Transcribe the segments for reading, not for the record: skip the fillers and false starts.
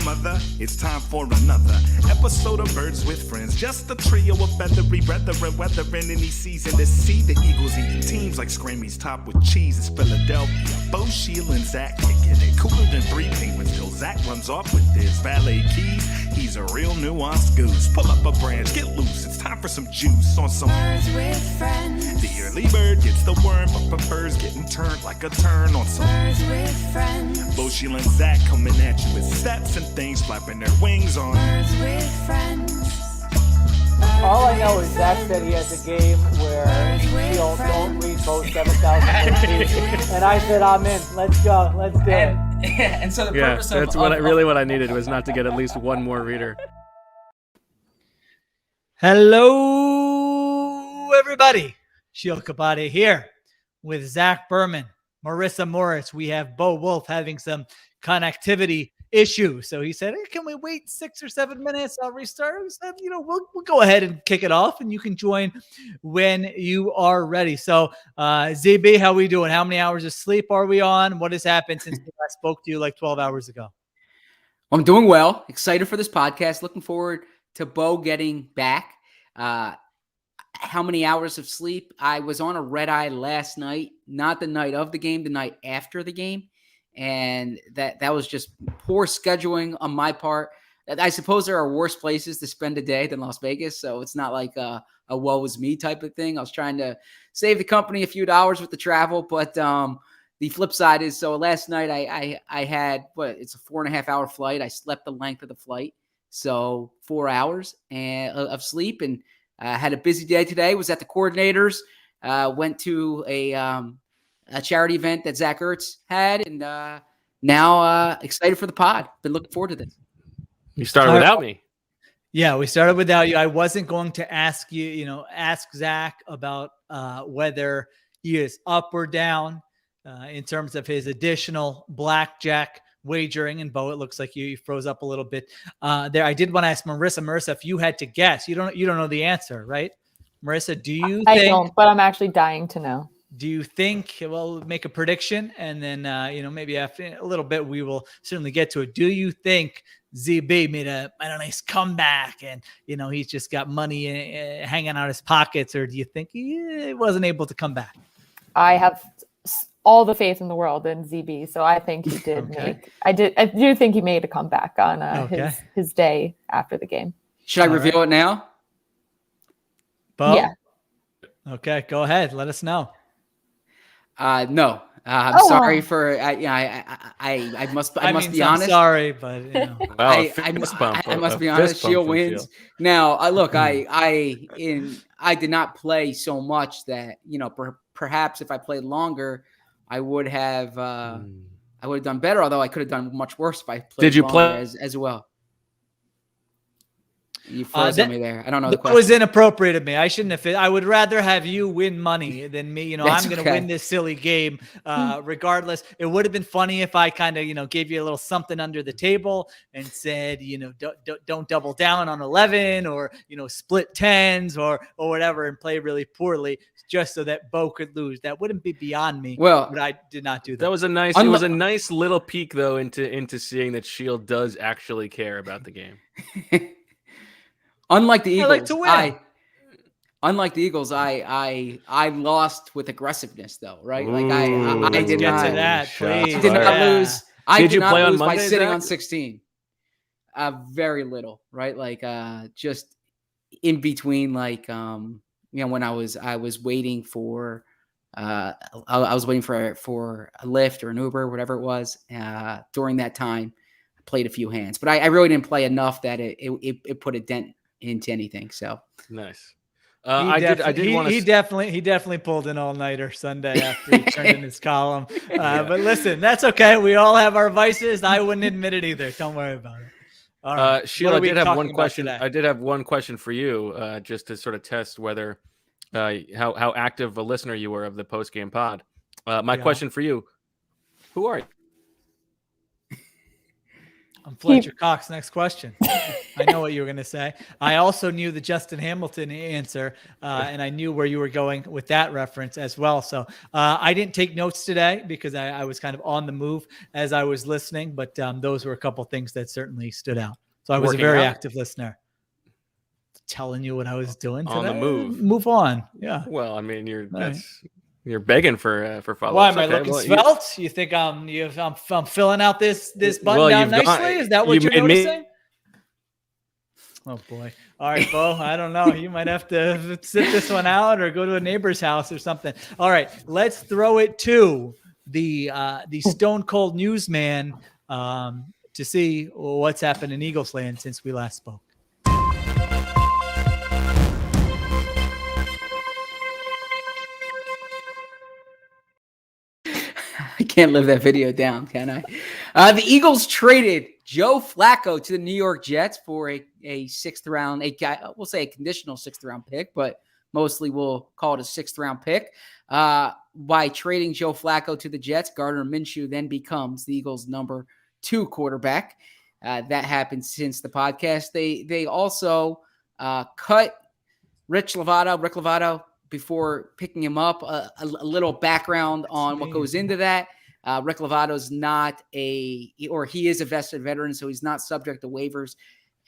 mother, it's time for another episode of Birds with Friends. Just a trio of feathery brethren weathering any season to see the Eagles eating teams like Scrammy's top with cheese. It's Philadelphia, Bo, Sheil, and Zach kicking it cooler than 3 penguins till Zach runs off with his valet keys. He's a real nuanced goose. Pull up a branch, get loose. It's time for some juice on some Birds with Friends. The early bird gets the worm, but prefers getting turned like a turn on some Birds with Friends. Bo, Sheil, and Zach coming at you with stats and things flapping their wings on Birds with Friends. All I know is Zach said he has a game where Sheil don't read both 7,000 and I said I'm in. Let's go. Let's do it. And so the purpose that's what I needed was not to get at least one more reader. Hello, everybody. Sheil Kapadia here with Zach Berman, Marissa Morris. We have Bo Wulf having some connectivity issues. So he said, hey, can we wait 6 or 7 minutes? I'll restart. We said, we'll go ahead and kick it off and you can join when you are ready. So ZB, how are we doing? How many hours of sleep are we on? What has happened since I spoke to you like 12 hours ago? I'm doing well. Excited for this podcast. Looking forward to Bo getting back. How many hours of sleep? I was on a red eye last night, not the night of the game, the night after the game. And that was just poor scheduling on my part. I suppose there are worse places to spend a day than Las Vegas. So it's not like a woe is me type of thing. I was trying to save the company a few dollars with the travel. But the flip side is, so last night I had, it's a 4.5 hour flight. I slept the length of the flight. So 4 hours of sleep, and had a busy day today. Was at the coordinators, went to a charity event that Zach Ertz had, and now excited for the pod. Been looking forward to this. You started without me. Yeah, we started without you. I wasn't going to ask you, ask Zach about whether he is up or down in terms of his additional blackjack wagering. And Bo, it looks like you froze up a little bit there. I did want to ask Marissa, if you had to guess, you don't know the answer, right? Marissa, do you think? I don't, but I'm actually dying to know. Do you think, we'll make a prediction and then, maybe after a little bit, we will certainly get to it. Do you think ZB made a nice comeback and, he's just got money hanging out his pockets, or do you think he wasn't able to come back? I have all the faith in the world in ZB. So I think he did I do think he made a comeback on his day after the game. Should I reveal it now? Bo? Yeah. Okay, go ahead. Let us know. No, I'm sorry for. I must be honest. I'm sorry, but I must be honest. Sheil wins. Now, look, I did not play so much that perhaps if I played longer, I would have done better. Although I could have done much worse if I played. Did you play as well? You froze on me there. I don't know the question. It was inappropriate of me. I shouldn't have. I would rather have you win money than me. I'm going to win this silly game, regardless. It would have been funny if I kind of, gave you a little something under the table and said, don't double down on 11 or, split tens or whatever and play really poorly just so that Bo could lose. That wouldn't be beyond me. Well, but I did not do that. That was a nice. It was a nice little peek though into seeing that Sheil does actually care about the game. Unlike the Eagles, I like to win. I lost with aggressiveness though, right? Like I did not. I did not lose. I did not lose by sitting on 16. Very little, right? Like just in between, like when I was waiting for I was waiting for a Lyft or an Uber, whatever it was. During that time, I played a few hands, but I really didn't play enough that it put a dent into anything. So nice. He definitely pulled an all-nighter Sunday after he turned in his column. But listen, that's okay. We all have our vices. I wouldn't admit it either. Don't worry about it. All right. Sheil, I did have one question. I did have one question for you, just to sort of test whether how active a listener you were of the post-game pod. My question for you: who are you? I'm Fletcher Cox. Next question. I know what you were going to say. I also knew the Justin Hamilton answer, and I knew where you were going with that reference as well. So I didn't take notes today because I was kind of on the move as I was listening, but those were a couple things that certainly stood out. So I was a very active listener. Telling you what I was doing today. On the move. Move on. Yeah. Well, I mean, you're begging for follow-ups. Why am I looking svelte? You think I'm filling out this button down nicely? Is that what you're noticing? Oh boy. All right, Bo. I don't know. You might have to sit this one out or go to a neighbor's house or something. All right, let's throw it to the Stone Cold Newsman to see what's happened in Eagles land since we last spoke. I can't live that video down, can I? The Eagles traded Joe Flacco to the New York Jets for a sixth round, we'll say a conditional sixth round pick, but mostly we'll call it a sixth round pick. By trading Joe Flacco to the Jets, Gardner Minshew then becomes the Eagles' number 2 quarterback. That happened since the podcast. They also cut Rick Lovato before picking him up. A little background on what goes into that. Rick Lovato's he is a vested veteran, so he's not subject to waivers.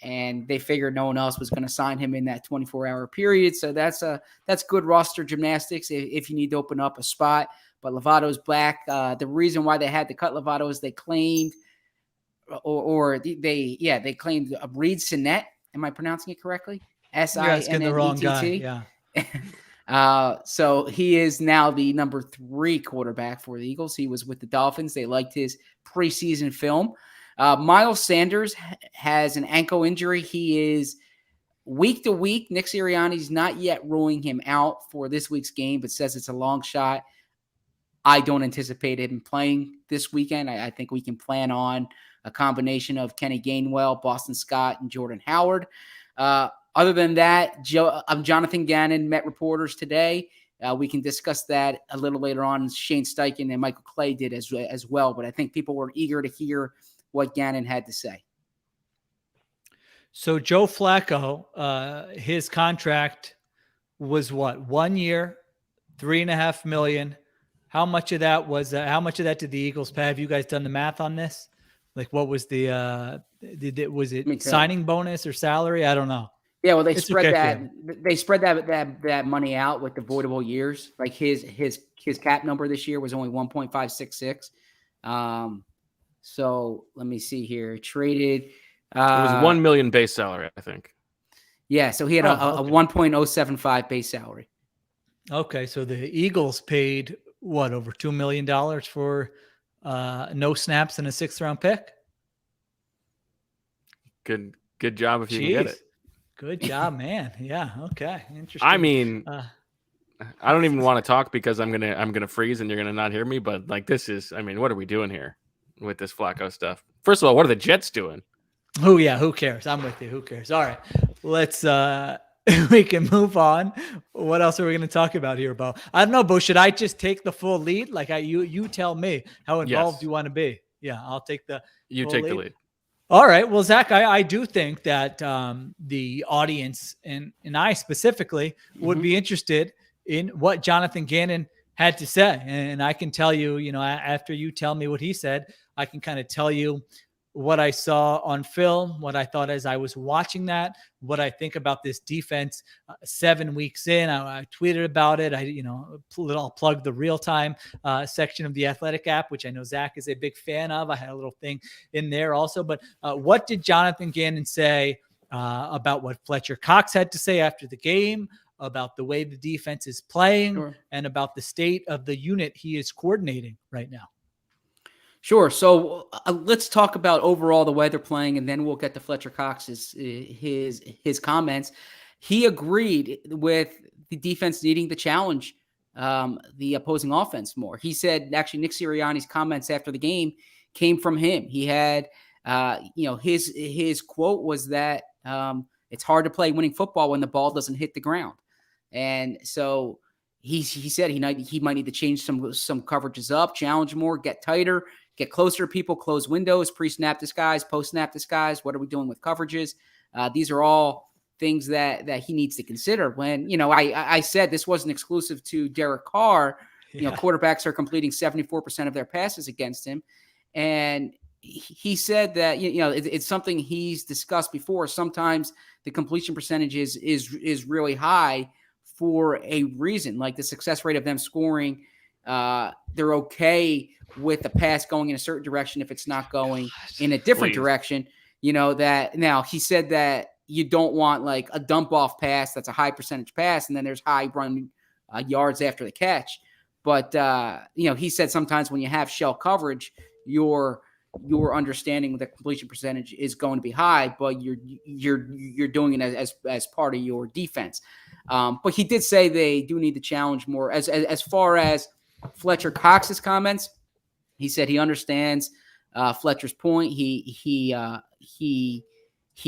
And they figured no one else was going to sign him in that 24-hour period. So that's good roster gymnastics if you need to open up a spot. But Lovato's back. The reason why they had to cut Lovato is they claimed, they claimed Reed Sinnett. Am I pronouncing it correctly? Sinnett. The wrong guy. Yeah. So he is now the number 3 quarterback for the Eagles. He was with the Dolphins. They liked his preseason film. Miles Sanders has an ankle injury. He is week to week. Nick Sirianni's not yet ruling him out for this week's game, but says it's a long shot. I don't anticipate him playing this weekend. I think we can plan on a combination of Kenny Gainwell, Boston Scott, and Jordan Howard. Other than that, Jonathan Gannon met reporters today. We can discuss that a little later on. Shane Steichen and Michael Clay did as well, but I think people were eager to hear what Gannon had to say. So Joe Flacco, his contract was what? 1 year, $3.5 million. How much of that did the Eagles pay? Have you guys done the math on this? Like, what was was it signing bonus or salary? I don't know. Yeah, well, they spread that money out with the voidable years. Like his cap number this year was only 1.566. So let me see here. Traded. It was 1 million base salary, I think. Yeah, so he had a 1.075 base salary. Okay, so the Eagles paid what, over $2 million for no snaps and a 6th round pick? Good job if you can get it. Good job, man. Yeah. Okay. Interesting. I mean, I don't even want to talk because I'm gonna freeze and you're gonna not hear me. But like, this is, I mean, what are we doing here with this Flacco stuff? First of all, what are the Jets doing? Who cares? I'm with you. Who cares? All right, let's we can move on. What else are we going to talk about here, Bo? I don't know, Bo. Should I just take the full lead? Like you tell me how involved you want to be. Yeah, I'll take the. You take the lead. All right. Well, Zach, I do think that the audience and I specifically would be interested in what Jonathan Gannon had to say. And I can tell you, after you tell me what he said, I can kind of tell you what I saw on film, what I thought as I was watching that, what I think about this defense 7 weeks in. I tweeted about it. I'll plug the real-time section of the Athletic app, which I know Zach is a big fan of. I had a little thing in there also. But what did Jonathan Gannon say about what Fletcher Cox had to say after the game, about the way the defense is playing, and about the state of the unit he is coordinating right now? Sure. So let's talk about overall the way they're playing, and then we'll get to Fletcher Cox's his comments. He agreed with the defense needing to challenge the opposing offense more. He said actually Nick Sirianni's comments after the game came from him. He had his quote was that it's hard to play winning football when the ball doesn't hit the ground, and so he said he might need to change some coverages up, challenge more, get tighter. get closer to people, close windows, pre-snap disguise, post-snap disguise. What are we doing with coverages? These are all things that he needs to consider. When, I said this wasn't exclusive to Derek Carr. Quarterbacks are completing 74% of their passes against him. And he said that, it's something he's discussed before. Sometimes the completion percentage is really high for a reason, like the success rate of them scoring. They're okay with the pass going in a certain direction if it's not going in a different direction. That now he said that you don't want like a dump off pass that's a high percentage pass, and then there's high run yards after the catch. But he said sometimes when you have shell coverage, your understanding the completion percentage is going to be high, but you're doing it as part of your defense. But he did say they do need to challenge more. As far as Fletcher Cox's comments, he said he understands Fletcher's point. He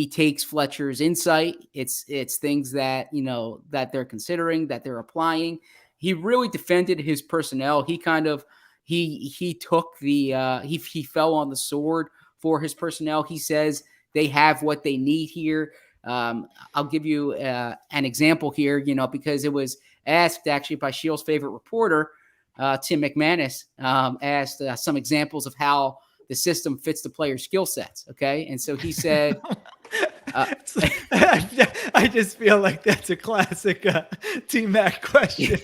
takes Fletcher's insight. It's things that that they're considering, that they're applying. He really defended his personnel. He kind of he took the he fell on the sword for his personnel. He says they have what they need here. I'll give you an example here, because it was asked actually by Sheil's favorite reporter, Tim McManus, asked some examples of how the system fits the player's skill sets. Okay. And so he said, I just feel like that's a classic T-Mac question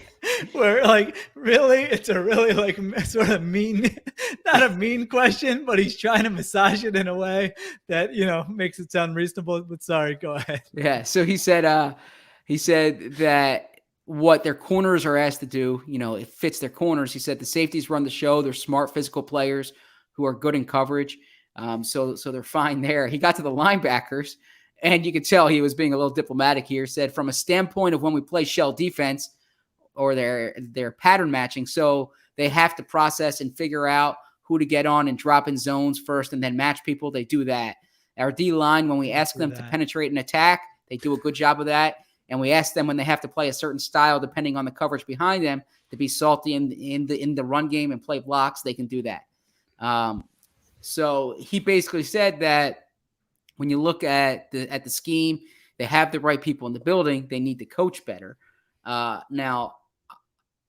where really, it's a really sort of mean, not a mean question, but he's trying to massage it in a way that, makes it sound reasonable, but sorry, go ahead. Yeah. So he said that what their corners are asked to do, it fits their corners. He said the safeties run the show. They're smart physical players who are good in coverage. So they're fine there. He got to the linebackers, and you could tell he was being a little diplomatic here. Said from a standpoint of when we play shell defense or their pattern matching, so they have to process and figure out who to get on and drop in zones first and then match people. They do that. Our D-line, when we ask them to penetrate and attack, they do a good job of that. And we ask them when they have to play a certain style, depending on the coverage behind them, to be salty in the run game and play blocks, they can do that. So he basically said that when you look at the scheme, they have the right people in the building. They need to coach better. Now,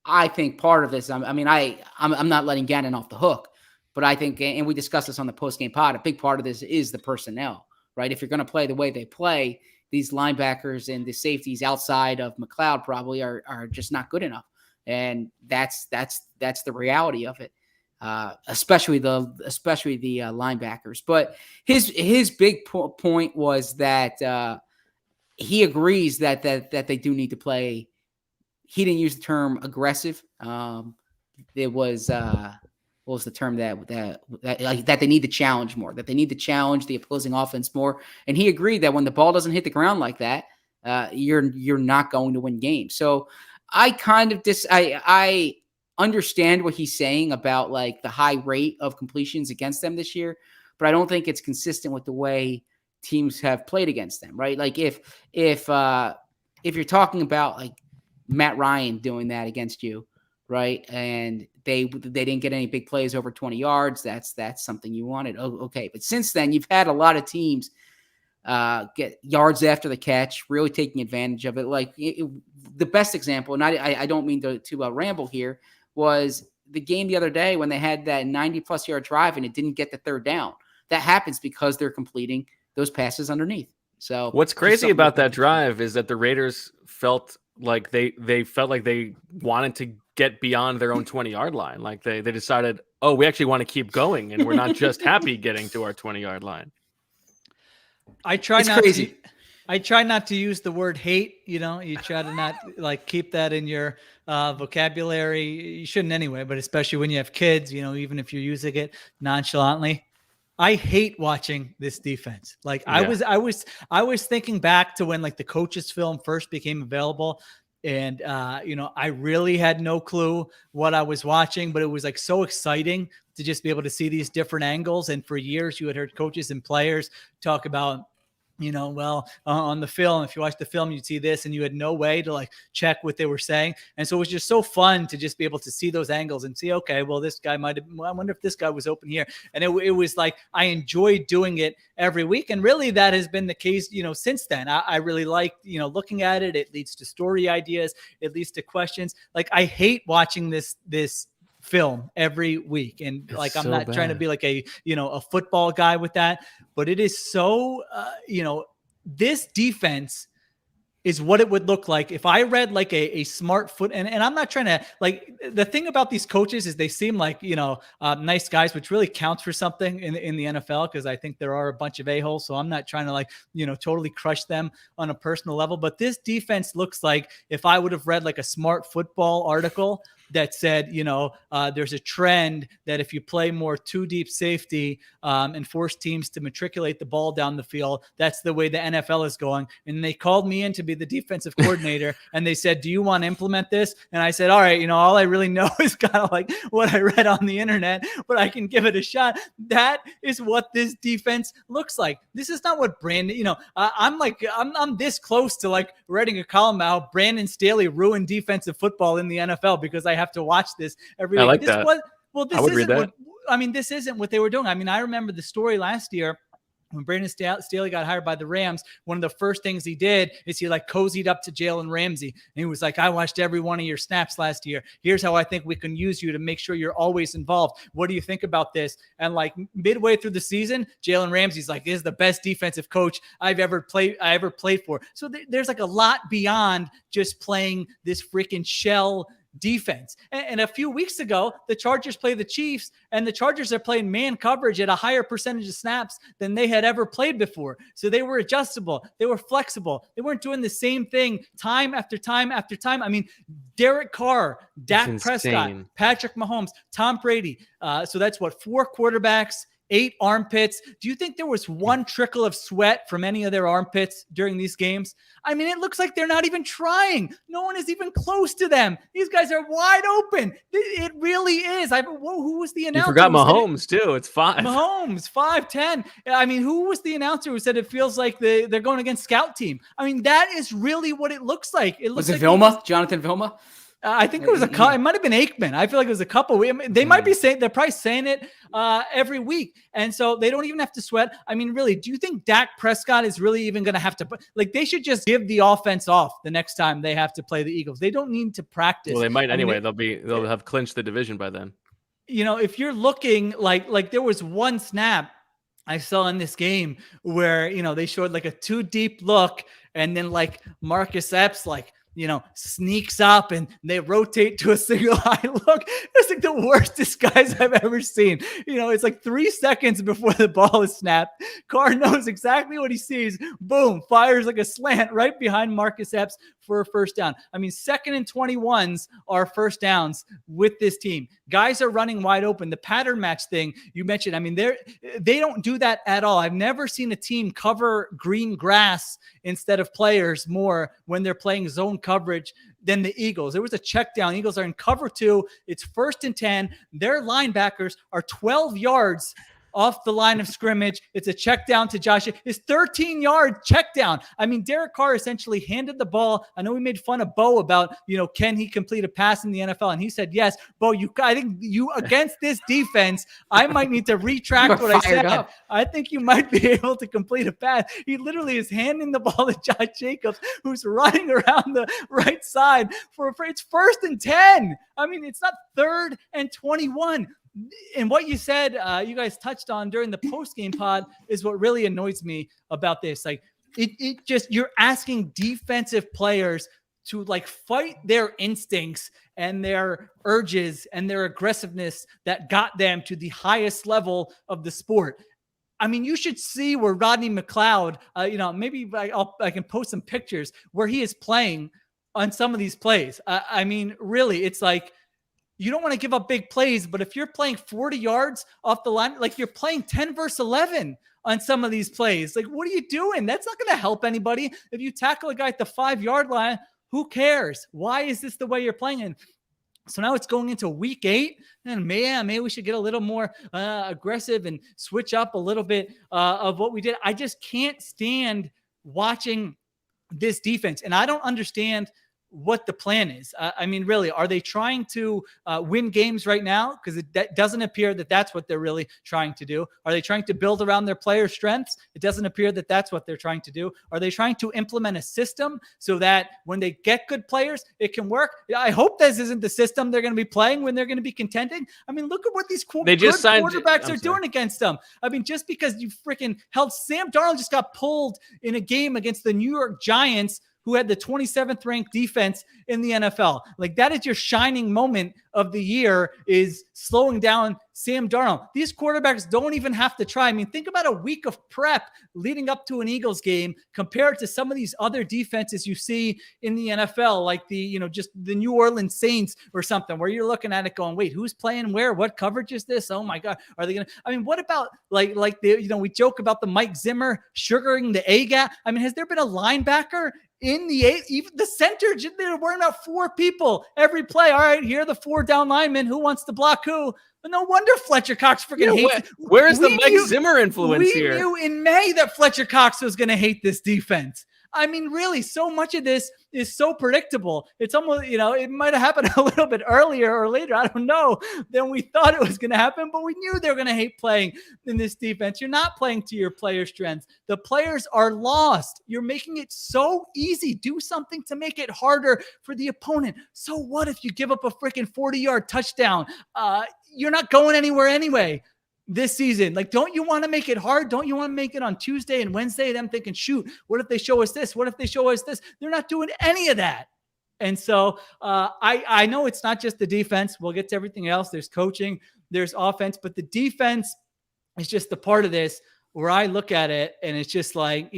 I think part of this, I'm not letting Gannon off the hook, but I think, and we discussed this on the post-game pod, a big part of this is the personnel, right? If you're going to play the way they play, these linebackers and the safeties outside of McLeod probably are just not good enough. And that's the reality of it. Especially the linebackers. But his big point was that he agrees that they do need to play. He didn't use the term aggressive. It was what was the term that they need to challenge more, that they need to challenge the opposing offense more. And he agreed that when the ball doesn't hit the ground like that, you're not going to win games. So I kind of I understand what he's saying about like the high rate of completions against them this year, but I don't think it's consistent with the way teams have played against them, right? Like if you're talking about like Matt Ryan doing that against you, right? And they didn't get any big plays over 20 yards. That's something you wanted. Oh, okay. But since then, you've had a lot of teams get yards after the catch, really taking advantage of it. Like the best example, and I don't mean to ramble here, was the game the other day when they had that 90-plus yard drive and it didn't get the third down. That happens because they're completing those passes underneath. So what's crazy about that drive is that the Raiders felt like they felt like they wanted to get beyond their own 20-yard line. Like they decided, oh, we actually want to keep going, and we're not just happy getting to our 20-yard line. I try not to use the word hate. You try to not keep that in your vocabulary. You shouldn't anyway, but especially when you have kids, even if you're using it nonchalantly. I hate watching this defense. I was thinking back to when the coaches film first became available, and I really had no clue what I was watching, but it was so exciting to just be able to see these different angles. And for years you had heard coaches and players talk about on the film, if you watch the film, you'd see this, and you had no way to like check what they were saying. And so it was just so fun to just be able to see those angles and see, okay, well, this guy I wonder if this guy was open here. And it was like, I enjoyed doing it every week. And really that has been the case, since then. I really like, looking at it. It leads to story ideas. It leads to questions. Like, I hate watching this film every week, and like, I'm not trying to be like a football guy with that, but it is so this defense is what it would look like if I read like a smart foot. And I'm not trying to, like, the thing about these coaches is they seem like, nice guys, which really counts for something in the NFL. Cause I think there are a bunch of a-holes. So I'm not trying to like, totally crush them on a personal level, but this defense looks like if I would have read like a smart football article that said, there's a trend that if you play more two deep safety and force teams to matriculate the ball down the field, that's the way the NFL is going. And they called me in to be the defensive coordinator, and they said, do you want to implement this? And I said, all right, all I really know is kind of like what I read on the internet, but I can give it a shot. That is what this defense looks like. This is not what Brandon, I'm this close to like writing a column about how Brandon Staley ruined defensive football in the NFL because I have to watch this every week. I like that. This isn't what they were doing. I mean, I remember the story last year when Brandon Staley got hired by the Rams. One of the first things he did is he like cozied up to Jalen Ramsey. And he was like, I watched every one of your snaps last year. Here's how I think we can use you to make sure you're always involved. What do you think about this? And like midway through the season, Jalen Ramsey's like, this is the best defensive coach I ever played for. So there's like a lot beyond just playing this freaking shell defense. And a few weeks ago, the Chargers play the Chiefs, and the Chargers are playing man coverage at a higher percentage of snaps than they had ever played before. So they were adjustable. They were flexible. They weren't doing the same thing time after time after time. I mean, Derek Carr, Dak Prescott, Patrick Mahomes, Tom Brady. So that's what, 4 quarterbacks, 8 armpits. Do you think there was one trickle of sweat from any of their armpits during these games? I mean, it looks like they're not even trying. No one is even close to them. These guys are wide open. It really is. Who was the announcer? You forgot Mahomes too. It's 5. Mahomes, 5'10". I mean, who was the announcer who said it feels like they're going against scout team? I mean, that is really what it looks like. It looks was it Vilma? Jonathan Vilma? I think it was it might have been Aikman. I feel like it was a couple. They might be saying, they're probably saying it every week. And so they don't even have to sweat. I mean, really, do you think Dak Prescott is really even going to have to, like, they should just give the offense off the next time they have to play the Eagles. They don't need to practice. Well, they might anyway. They'll have clinched the division by then. If you're looking like there was one snap I saw in this game where, they showed like a 2 deep look, and then like Marcus Epps, like, sneaks up and they rotate to a single high look. It's like the worst disguise I've ever seen. It's like 3 seconds before the ball is snapped. Carr knows exactly what he sees. Boom, fires like a slant right behind Marcus Epps for a first down. I mean, 2nd and 21s are first downs with this team. Guys are running wide open. The pattern match thing you mentioned, I mean, they don't do that at all. I've never seen a team cover green grass instead of players more when they're playing zone coverage than the Eagles. There was a check down. Eagles are in cover 2. It's 1st and 10. Their linebackers are 12 yards off the line of scrimmage. It's a check down to Josh. His 13-yard check down. I mean, Derek Carr essentially handed the ball. I know we made fun of Bo about, can he complete a pass in the NFL? And he said, yes. Bo, I think you against this defense, I might need to retract what I said. Up. I think you might be able to complete a pass. He literally is handing the ball to Josh Jacobs, who's running around the right side for it's 1st and 10. I mean, it's not 3rd and 21. And what you said, you guys touched on during the post-game pod is what really annoys me about this. Like, it just, you're asking defensive players to like fight their instincts and their urges and their aggressiveness that got them to the highest level of the sport. I mean, you should see where Rodney McLeod, maybe I can post some pictures where he is playing on some of these plays. I mean, really, it's like, you don't want to give up big plays, but if you're playing 40 yards off the line, like you're playing 10 versus 11 on some of these plays, like, what are you doing? That's not going to help anybody. If you tackle a guy at the 5-yard line, who cares? Why is this the way you're playing? And So now it's going into week 8, and maybe we should get a little more aggressive and switch up a little bit of what we did. I just can't stand watching this defense, and I don't understand what the plan is. I mean, really, are they trying to win games right now? Because that doesn't appear that that's what they're really trying to do. Are they trying to build around their players' strengths? It doesn't appear that that's what they're trying to do. Are they trying to implement a system so that when they get good players, it can work? I hope this isn't the system they're going to be playing when they're going to be contending. I mean, look at what these quarterbacks are doing against them. I mean, just because you freaking held Sam Darnold just got pulled in a game against the New York Giants, who had the 27th ranked defense in the NFL. Like, that is your shining moment of the year, is slowing down Sam Darnold. These quarterbacks don't even have to try. I mean, think about a week of prep leading up to an Eagles game compared to some of these other defenses you see in the NFL, like just the New Orleans Saints or something, where you're looking at it going, wait, who's playing where? What coverage is this? Oh my God. Are they going to, I mean, what about like we joke about the Mike Zimmer sugaring the A gap. I mean, has there been a linebacker in the 8, even the center, they're wearing out 4 people every play? All right, here are the 4 down linemen. Who wants to block who? But no wonder Fletcher Cox freaking hates. Where's the Mike Zimmer influence here? We knew in May that Fletcher Cox was going to hate this defense. I mean, really, so much of this is so predictable. It's almost, it might have happened a little bit earlier or later, I don't know, than we thought it was going to happen, but we knew they were going to hate playing in this defense. You're not playing to your player strengths. The players are lost. You're making it so easy. Do something to make it harder for the opponent. So what if you give up a freaking 40-yard touchdown? You're not going anywhere anyway this season. Like, don't you want to make it hard? Don't you want to make it on Tuesday and Wednesday? Them thinking, shoot, what if they show us this? What if they show us this? They're not doing any of that. And so I know it's not just the defense. We'll get to everything else. There's coaching, there's offense, but the defense is just the part of this where I look at it and it's just like,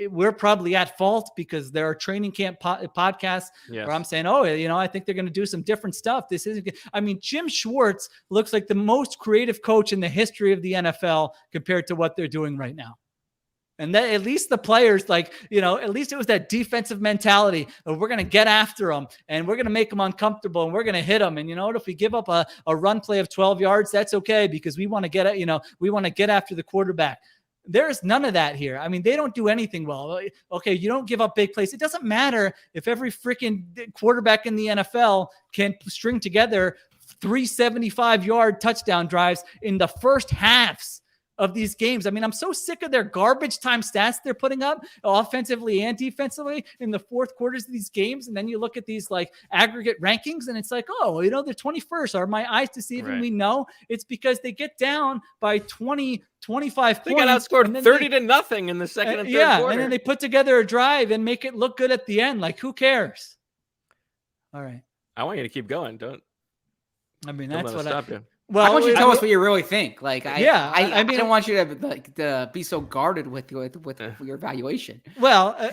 we're probably at fault because there are training camp podcasts where I'm saying, I think they're going to do some different stuff. This isn't good. I mean, Jim Schwartz looks like the most creative coach in the history of the NFL compared to what they're doing right now. And that, at least the players, at least it was that defensive mentality of, we're going to get after them and we're going to make them uncomfortable and we're going to hit them. And if we give up a run play of 12 yards, that's okay, because we want to get we want to get after the quarterback. There's none of that here. I mean, they don't do anything well. Okay, you don't give up big plays. It doesn't matter if every freaking quarterback in the NFL can string together 375-yard touchdown drives in the first halves of these games. I mean, I'm so sick of their garbage time stats they're putting up offensively and defensively in the fourth quarters of these games. And then you look at these aggregate rankings and it's like, they're 21st. Are my eyes deceiving me? No, it's because they get down by 20, 25 points. They got outscored 30-0 in the second and third quarter. And then they put together a drive and make it look good at the end. Like, who cares? All right. I want you to keep going. That's what stop you. Well, I want you to tell us what you really think. Like, I don't want you to be so guarded with your evaluation. Well, all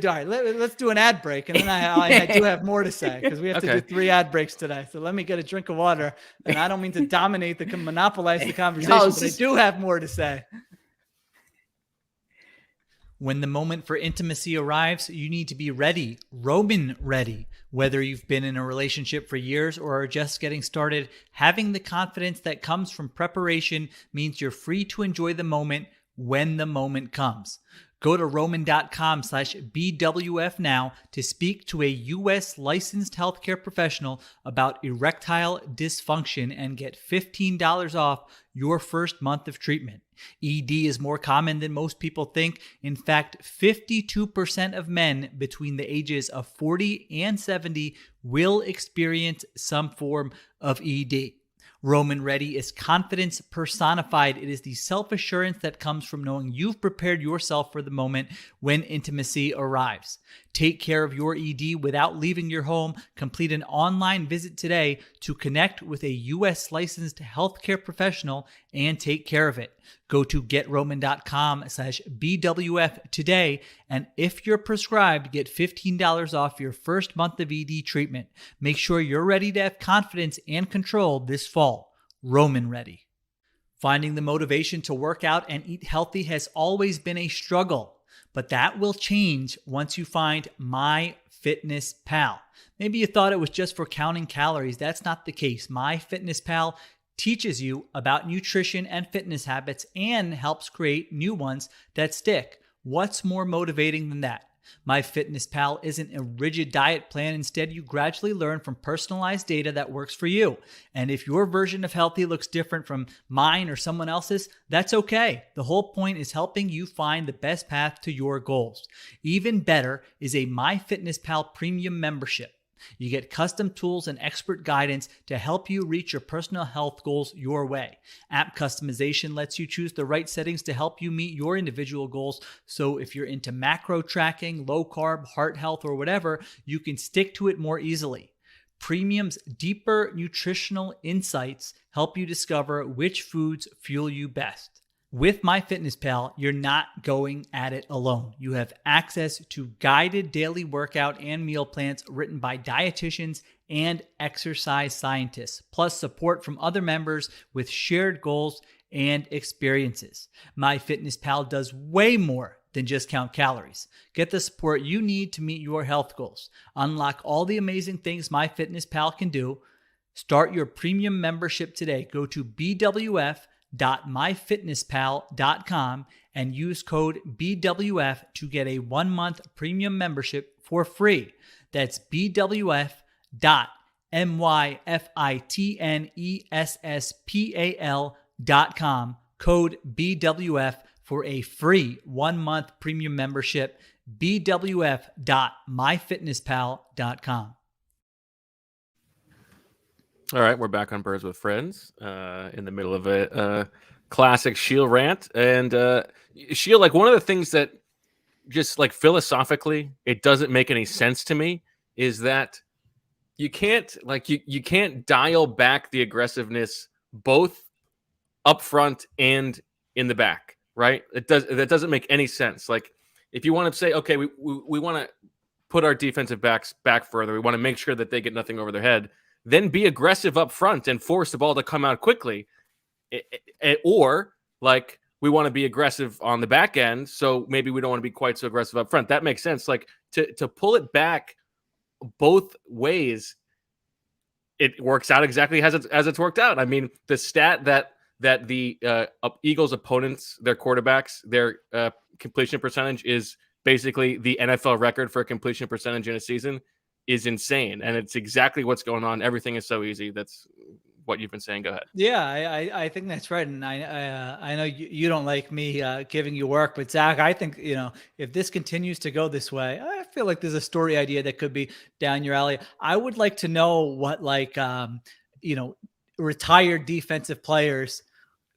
right, let's do an ad break, and then I do have more to say, because we have to do 3 ad breaks today. So let me get a drink of water, and I don't mean to monopolize the conversation, but I do have more to say. When the moment for intimacy arrives, you need to be ready, Roman ready. Whether you've been in a relationship for years or are just getting started, having the confidence that comes from preparation means you're free to enjoy the moment when the moment comes. Go to roman.com/BWF now to speak to a U.S. licensed healthcare professional about erectile dysfunction and get $15 off your first month of treatment. ED is more common than most people think. In fact, 52% of men between the ages of 40 and 70 will experience some form of ED. Roman Ready is confidence personified. It is the self-assurance that comes from knowing you've prepared yourself for the moment when intimacy arrives. Take care of your ED without leaving your home. Complete an online visit today to connect with a U.S. licensed healthcare professional and take care of it. Go to getroman.com/BWF today, and if you're prescribed, get $15 off your first month of ED treatment. Make sure you're ready to have confidence and control this fall. Roman Ready. Finding the motivation to work out and eat healthy has always been a struggle, but that will change once you find My MyFitnessPal. Maybe you thought it was just for counting calories. That's not the case. MyFitnessPal teaches you about nutrition and fitness habits and helps create new ones that stick. What's more motivating than that? MyFitnessPal isn't a rigid diet plan. Instead, you gradually learn from personalized data that works for you. And if your version of healthy looks different from mine or someone else's, that's okay. The whole point is helping you find the best path to your goals. Even better is a MyFitnessPal premium membership. You get custom tools and expert guidance to help you reach your personal health goals your way. App customization lets you choose the right settings to help you meet your individual goals. So if you're into macro tracking, low carb, heart health, or whatever, you can stick to it more easily. Premium's deeper nutritional insights help you discover which foods fuel you best. With MyFitnessPal, you're not going at it alone. You have access to guided daily workout and meal plans written by dietitians and exercise scientists, plus support from other members with shared goals and experiences. MyFitnessPal does way more than just count calories. Get the support you need to meet your health goals. Unlock all the amazing things MyFitnessPal can do. Start your premium membership today. Go to bwf.myfitnesspal.com and use code BWF to get a 1-month premium membership for free. That's bwf.myfitnesspal.com, code BWF for a free 1-month premium membership. bwf.myfitnesspal.com. All right, we're back on Birds with Friends in the middle of a classic Sheil rant. And Sheil, like one of the things that just like philosophically, it doesn't make any sense to me is that you can't you can't dial back the aggressiveness both up front and in the back, right? That doesn't make any sense. Like if you want to say, okay, we want to put our defensive backs back further, we want to make sure that they get nothing over their head, then be aggressive up front and force the ball to come out quickly. Or like we want to be aggressive on the back end, so maybe we don't want to be quite so aggressive up front. That makes sense. Like to pull it back both ways, it works out exactly as it's worked out. I mean, the stat that the Eagles' opponents, their quarterbacks, their completion percentage is basically the NFL record for completion percentage in a season is insane. And it's exactly what's going on. Everything is so easy. That's what you've been saying. Go ahead. Yeah, I think that's right. And I know you don't like me giving you work, but Zach, I think, if this continues to go this way, I feel like there's a story idea that could be down your alley. I would like to know what retired defensive players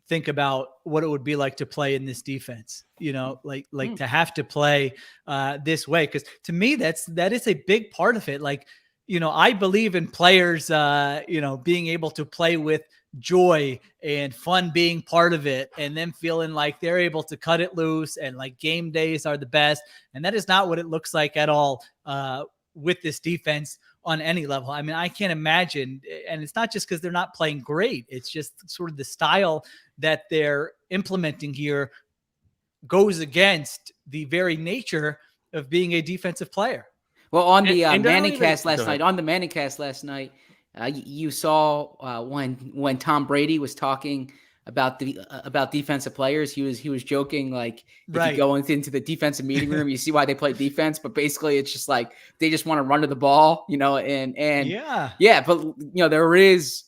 think about what it would be like to play in this defense, to have to play this way. Cause to me, that is a big part of it. Like, I believe in players, being able to play with joy and fun being part of it, and them feeling like they're able to cut it loose and like game days are the best. And that is not what it looks like at all with this defense on any level. I mean, I can't imagine, and it's not just because they're not playing great. It's just sort of the style that they're implementing here goes against the very nature of being a defensive player. Well, on the Manningcast last night, you saw when Tom Brady was talking about defensive players, he was joking like if you go into the defensive meeting room, you see why they play defense, but basically it's just like they just want to run to the ball, and but there is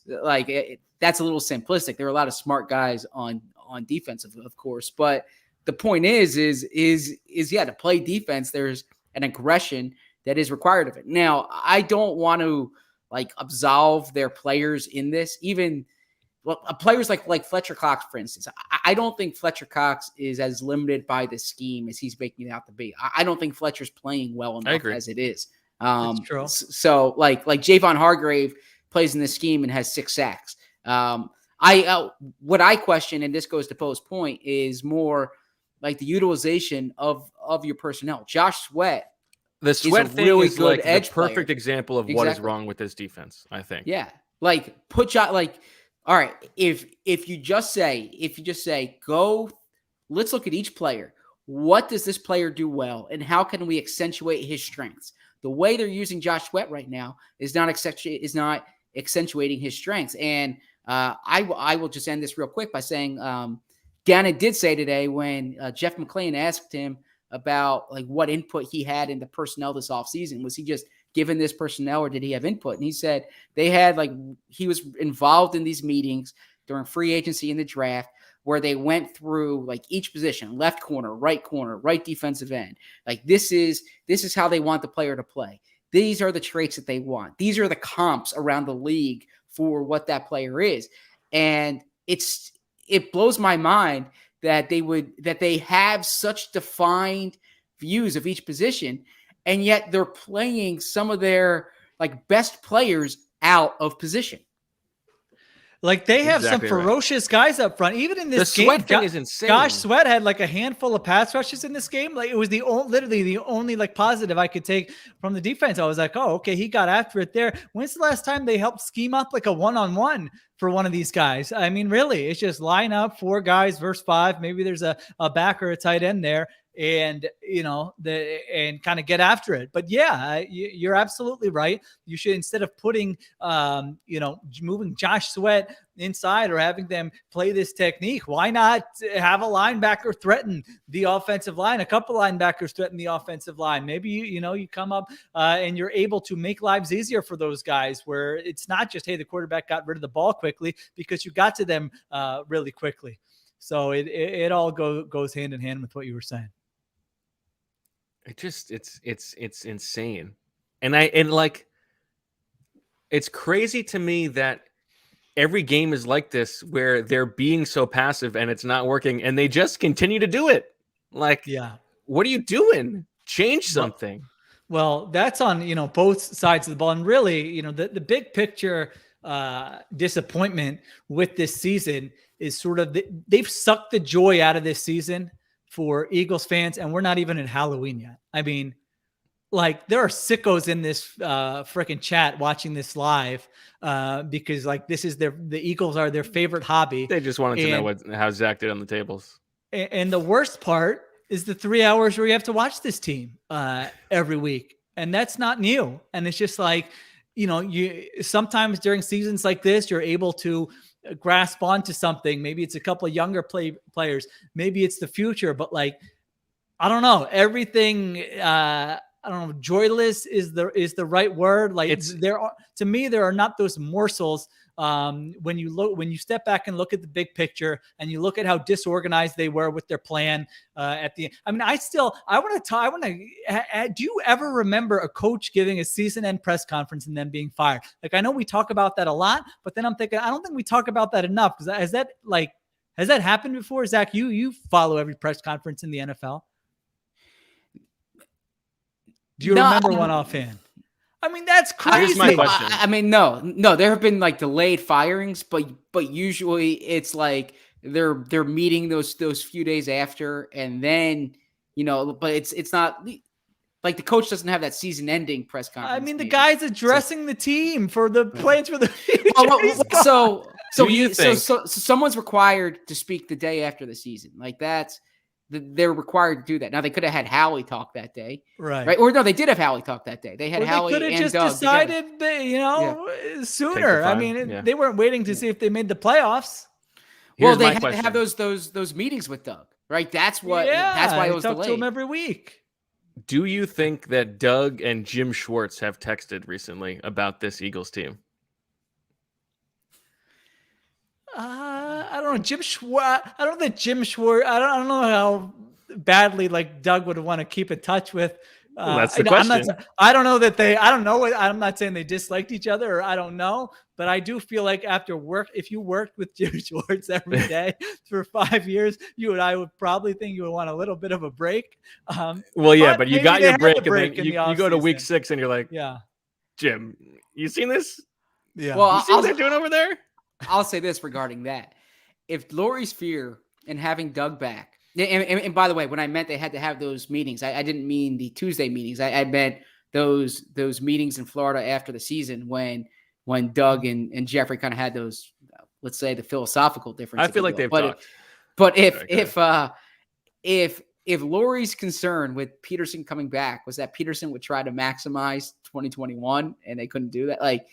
that's a little simplistic. There are a lot of smart guys on defense, of course, but the point is to play defense, there's an aggression that is required of it. Now, I don't want to absolve their players in this, even players like Fletcher Cox, for instance. I don't think Fletcher Cox is as limited by the scheme as he's making it out to be. I don't think Fletcher's playing well enough as it is. That's true. So like Javon Hargrave plays in this scheme and has 6 sacks. What I question, and this goes to Poe's point, is more like the utilization of your personnel. Josh Sweat. The Sweat thing really is good like edge the perfect player. example of what is wrong with this defense, I think. Yeah. All right, if you just say, go, let's look at each player. What does this player do well, and how can we accentuate his strengths? the way they're using Josh Sweat right now is not accentuating his strengths. And I will just end this real quick by saying Gannon did say today when Jeff McClain asked him about like what input he had in the personnel this offseason. Was he just given this personnel or did he have input? And he said they had he was involved in these meetings during free agency and the draft where they went through like each position, left corner, right defensive end. Like this is how they want the player to play. These are the traits that they want. These are the comps around the league for what that player is. And it blows my mind that they have such defined views of each position, and yet they're playing some of their like best players out of position. Like they have Exactly some ferocious guys up front. Even in this game, Sweat thing is insane. Josh Sweat had like a handful of pass rushes in this game. Like it was literally the only like positive I could take from the defense. I was like, oh, okay, he got after it there. When's the last time they helped scheme up like a one-on-one for one of these guys? I mean, really, it's just line up 4 guys versus 5. Maybe there's a back or a tight end there. And, and kind of get after it. But yeah, you're absolutely right. You should, instead of putting, moving Josh Sweat inside or having them play this technique, why not have a linebacker threaten the offensive line? A couple linebackers threaten the offensive line. Maybe, you come up and you're able to make lives easier for those guys where it's not just, hey, the quarterback got rid of the ball quickly, because you got to them really quickly. So it all goes hand in hand with what you were saying. It's insane. And it's crazy to me that every game is like this where they're being so passive and it's not working and they just continue to do it. Like, yeah, what are you doing? Change something. Well, that's on, both sides of the ball. And really, the big picture disappointment with this season is sort of they've sucked the joy out of this season for Eagles fans, and we're not even in Halloween yet. I mean, like there are sickos in this freaking chat watching this live because like this is the Eagles are their favorite hobby. They just wanted to know how Zach did on the tables. And the worst part is the 3 hours where you have to watch this team every week, and that's not new. And it's just like, you sometimes during seasons like this, you're able to grasp onto something. Maybe it's a couple of younger players. Maybe it's the future, but like, I don't know. Everything, I don't know. Joyless is the right word. Like to me, there are not those morsels. When you step back and look at the big picture and you look at how disorganized they were with their plan at the end. I mean, do you ever remember a coach giving a season end press conference and then being fired? Like, I know we talk about that a lot, but then I'm thinking, I don't think we talk about that enough. Has that happened before? Zach, you follow every press conference in the NFL. Do you remember one offhand? I mean, that's crazy. Here's my question. I mean, no, there have been like delayed firings, but usually it's like they're meeting those few days after, and then but it's not like the coach doesn't have that season ending press conference. I mean, the guy's addressing the team for the plans for the future. So someone's required to speak the day after the season. Like they're required to do that. Now they could have had Howie talk that day, right? Or no, they did have Howie talk that day. They had Howie and Doug. They could have just decided, sooner. I mean, they weren't waiting to see if they made the playoffs. Well, they had to have those meetings with Doug, right? That's why it was delayed. Talk to him every week. Do you think that Doug and Jim Schwartz have texted recently about this Eagles team? I don't know. Jim Schwartz. I don't think Jim Schwartz. I don't know how badly like Doug would want to keep in touch with. Well, that's the question. I don't know that I don't know. I'm not saying they disliked each other, or I don't know. But I do feel like after work, if you worked with Jim Schwartz every day for 5 years, I would probably think you would want a little bit of a break. But you got your break, and then you go to week 6 and you're like, yeah, Jim, you seen this? Yeah. Well, you see what they're doing over there? I'll say this regarding that. If Lori's fear and having Doug back, and by the way, when I meant they had to have those meetings, I didn't mean the Tuesday meetings. I meant those meetings in Florida after the season when Doug and Jeffrey kind of had those, let's say, the philosophical differences. I feel like they've talked. But if if Laurie's concern with Peterson coming back was that Peterson would try to maximize 2021 and they couldn't do that, like,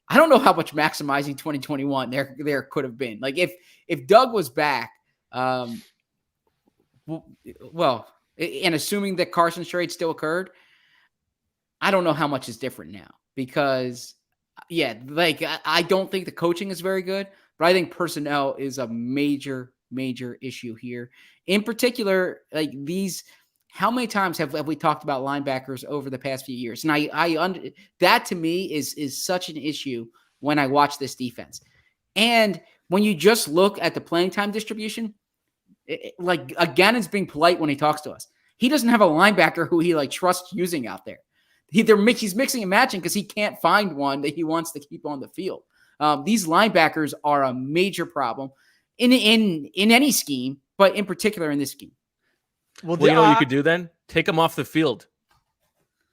I don't know how much maximizing 2021 there could have been. Like if Doug was back, well, and assuming that Carson's trade still occurred, I don't know how much is different now because, yeah, like I don't think the coaching is very good, but I think personnel is a major issue here. In particular, like how many times have we talked about linebackers over the past few years? And that to me is such an issue when I watch this defense. And when you just look at the playing time distribution, like Gannon's being polite when he talks to us. He doesn't have a linebacker who he like trusts using out there. He's mixing and matching because he can't find one that he wants to keep on the field. These linebackers are a major problem in any scheme, but in particular in this scheme. Well, you know what you could do then? Take them off the field.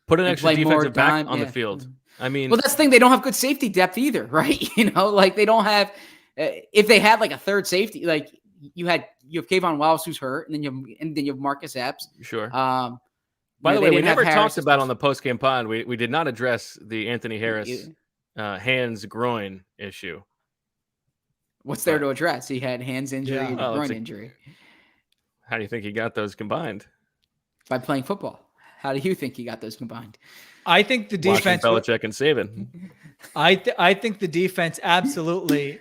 Put an extra defensive back on the field. I mean, well, that's the thing. They don't have good safety depth either, right? Like they don't have. If they had like a third safety, like you have Kayvon Wallace who's hurt, and then you have Marcus Epps. Sure. By the way, we never talked about on the post-game pod. We did not address the Anthony Harris hands groin issue. What's there to address? He had hands injury and groin injury. How do you think he got those combined? By playing football. How do you think he got those combined? I think the defense. Belichick and Saban. I think the defense absolutely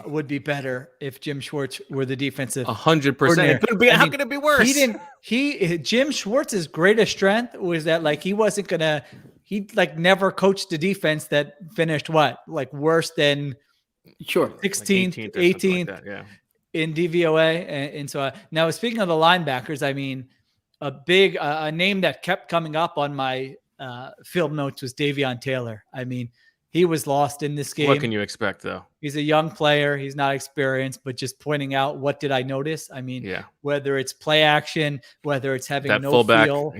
would be better if Jim Schwartz were the defensive 100%. How could it be worse? Jim Schwartz's greatest strength was that like he never coached a defense that finished worse than 16th, 18th like that, in DVOA. And so now speaking of the linebackers, I mean, a name that kept coming up on my field notes was Davion Taylor. I mean, he was lost in this game. What can you expect, though? He's a young player. He's not experienced, but just pointing out what did I notice? I mean, whether it's play action, whether it's having no fullback, feel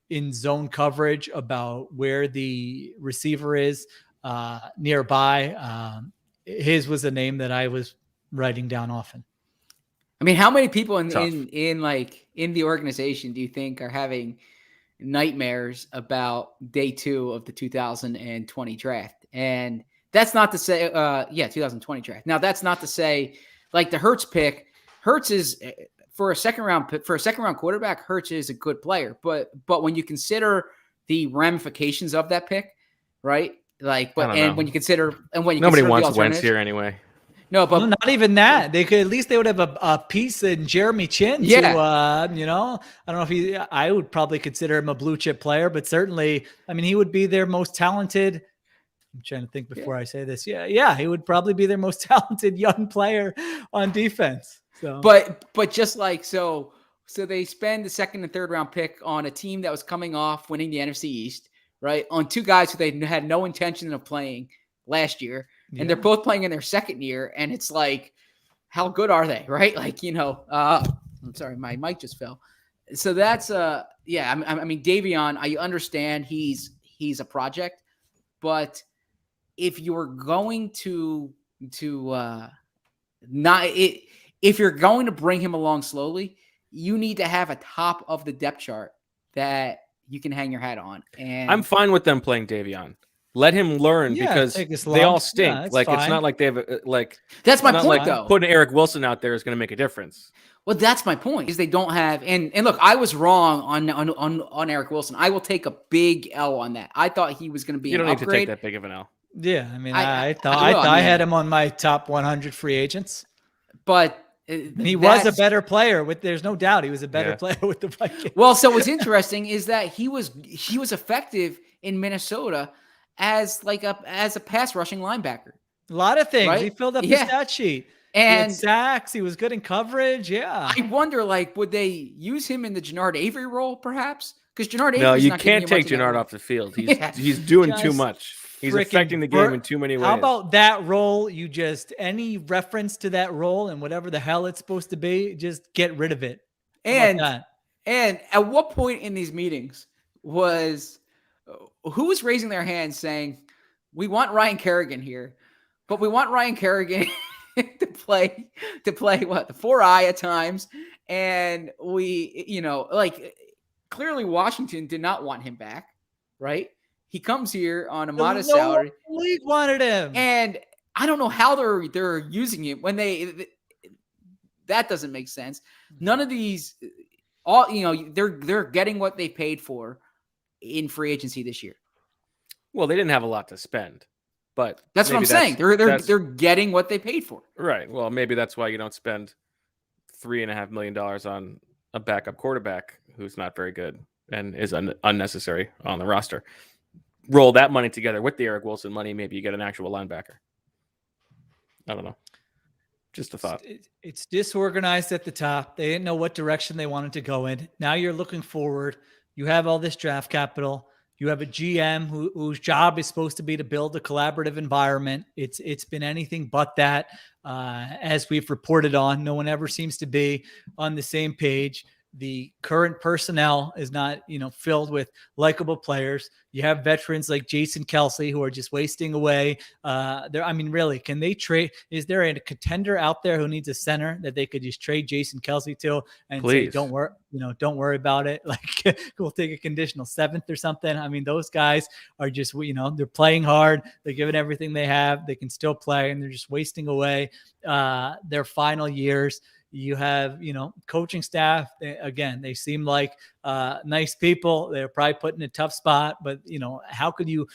in zone coverage about where the receiver is nearby. His was a name that I was writing down often. I mean, how many people in the organization do you think are having nightmares about day 2 of the 2020 draft? And that's not to say, 2020 draft. Now, that's not to say like the Hurts pick. Hurts is for a second round quarterback. Hurts is a good player, but when you consider the ramifications of that pick, right? Like, when you consider nobody wants Wentz here anyway. No, but not even that. They could they would have a piece in Jeremy Chin. Yeah. I don't know if I would probably consider him a blue chip player, but certainly, I mean, he would be their most talented. I'm trying to think before I say this. Yeah. He would probably be their most talented young player on defense. So, but just like, so they spend the second and third round pick on a team that was coming off winning the NFC East, right? On two guys who they had no intention of playing last year. And they're both playing in their second year. And it's like, how good are they? Right. Like, I'm sorry, my mic just fell. So that's, I mean, Davion, I understand he's a project, but if you're going to if you're going to bring him along slowly, you need to have a top of the depth chart that you can hang your hat on. And I'm fine with them playing Davion. Let him learn because they all stink. Yeah, it's not like they have that's my point though. Putting Eric Wilson out there is going to make a difference. Well, that's my point is they don't have, and look, I was wrong on Eric Wilson. I will take a big L on that. I thought he was going to be You don't an need upgrade. to take that big of an L. Yeah. I mean, I thought I had him on my top 100 free agents, but he was a better player there's no doubt he was a better player with the Vikings. Well, so what's interesting is that he was effective in Minnesota as a pass rushing linebacker. A lot of things. Right? He filled up the stat sheet. And he had sacks, he was good in coverage. Yeah. I wonder, would they use him in the Jannard Avery role, perhaps? Because Jannard Avery. No, you can't take Jannard off the field. He's doing too much. He's affecting the game in too many ways. How about that role? You just any reference to that role and whatever the hell it's supposed to be, just get rid of it. And at what point in these meetings was who was raising their hands saying, we want Ryan Kerrigan here, but we want Ryan Kerrigan to play what, the 4-eye at times And we, like clearly Washington did not want him back, right? He comes here on a modest salary. The league wanted him. And I don't know how they're using him when that doesn't make sense. None of these, they're getting what they paid for in free agency this year. Well, they didn't have a lot to spend, but that's what I'm saying. They're getting what they paid for. Right. Well, maybe that's why you don't spend $3.5 million on a backup quarterback who's not very good and is unnecessary on the roster. Roll that money together with the Eric Wilson money. Maybe you get an actual linebacker. I don't know. Just a thought. It's disorganized at the top. They didn't know what direction they wanted to go in. Now you're looking forward. You have all this draft capital. You have a GM whose job is supposed to be to build a collaborative environment. It's been anything but that. As we've reported on, no one ever seems to be on the same page. The current personnel is not, filled with likable players. You have veterans like Jason Kelsey who are just wasting away. Really, can they trade? Is there a contender out there who needs a center that they could just trade Jason Kelsey to and say, don't worry about it. Like we'll take a conditional 7th or something. I mean, those guys are just, they're playing hard. They're giving everything they have. They can still play and they're just wasting away their final years. You have, coaching staff. They seem like nice people. They're probably put in a tough spot, but how could you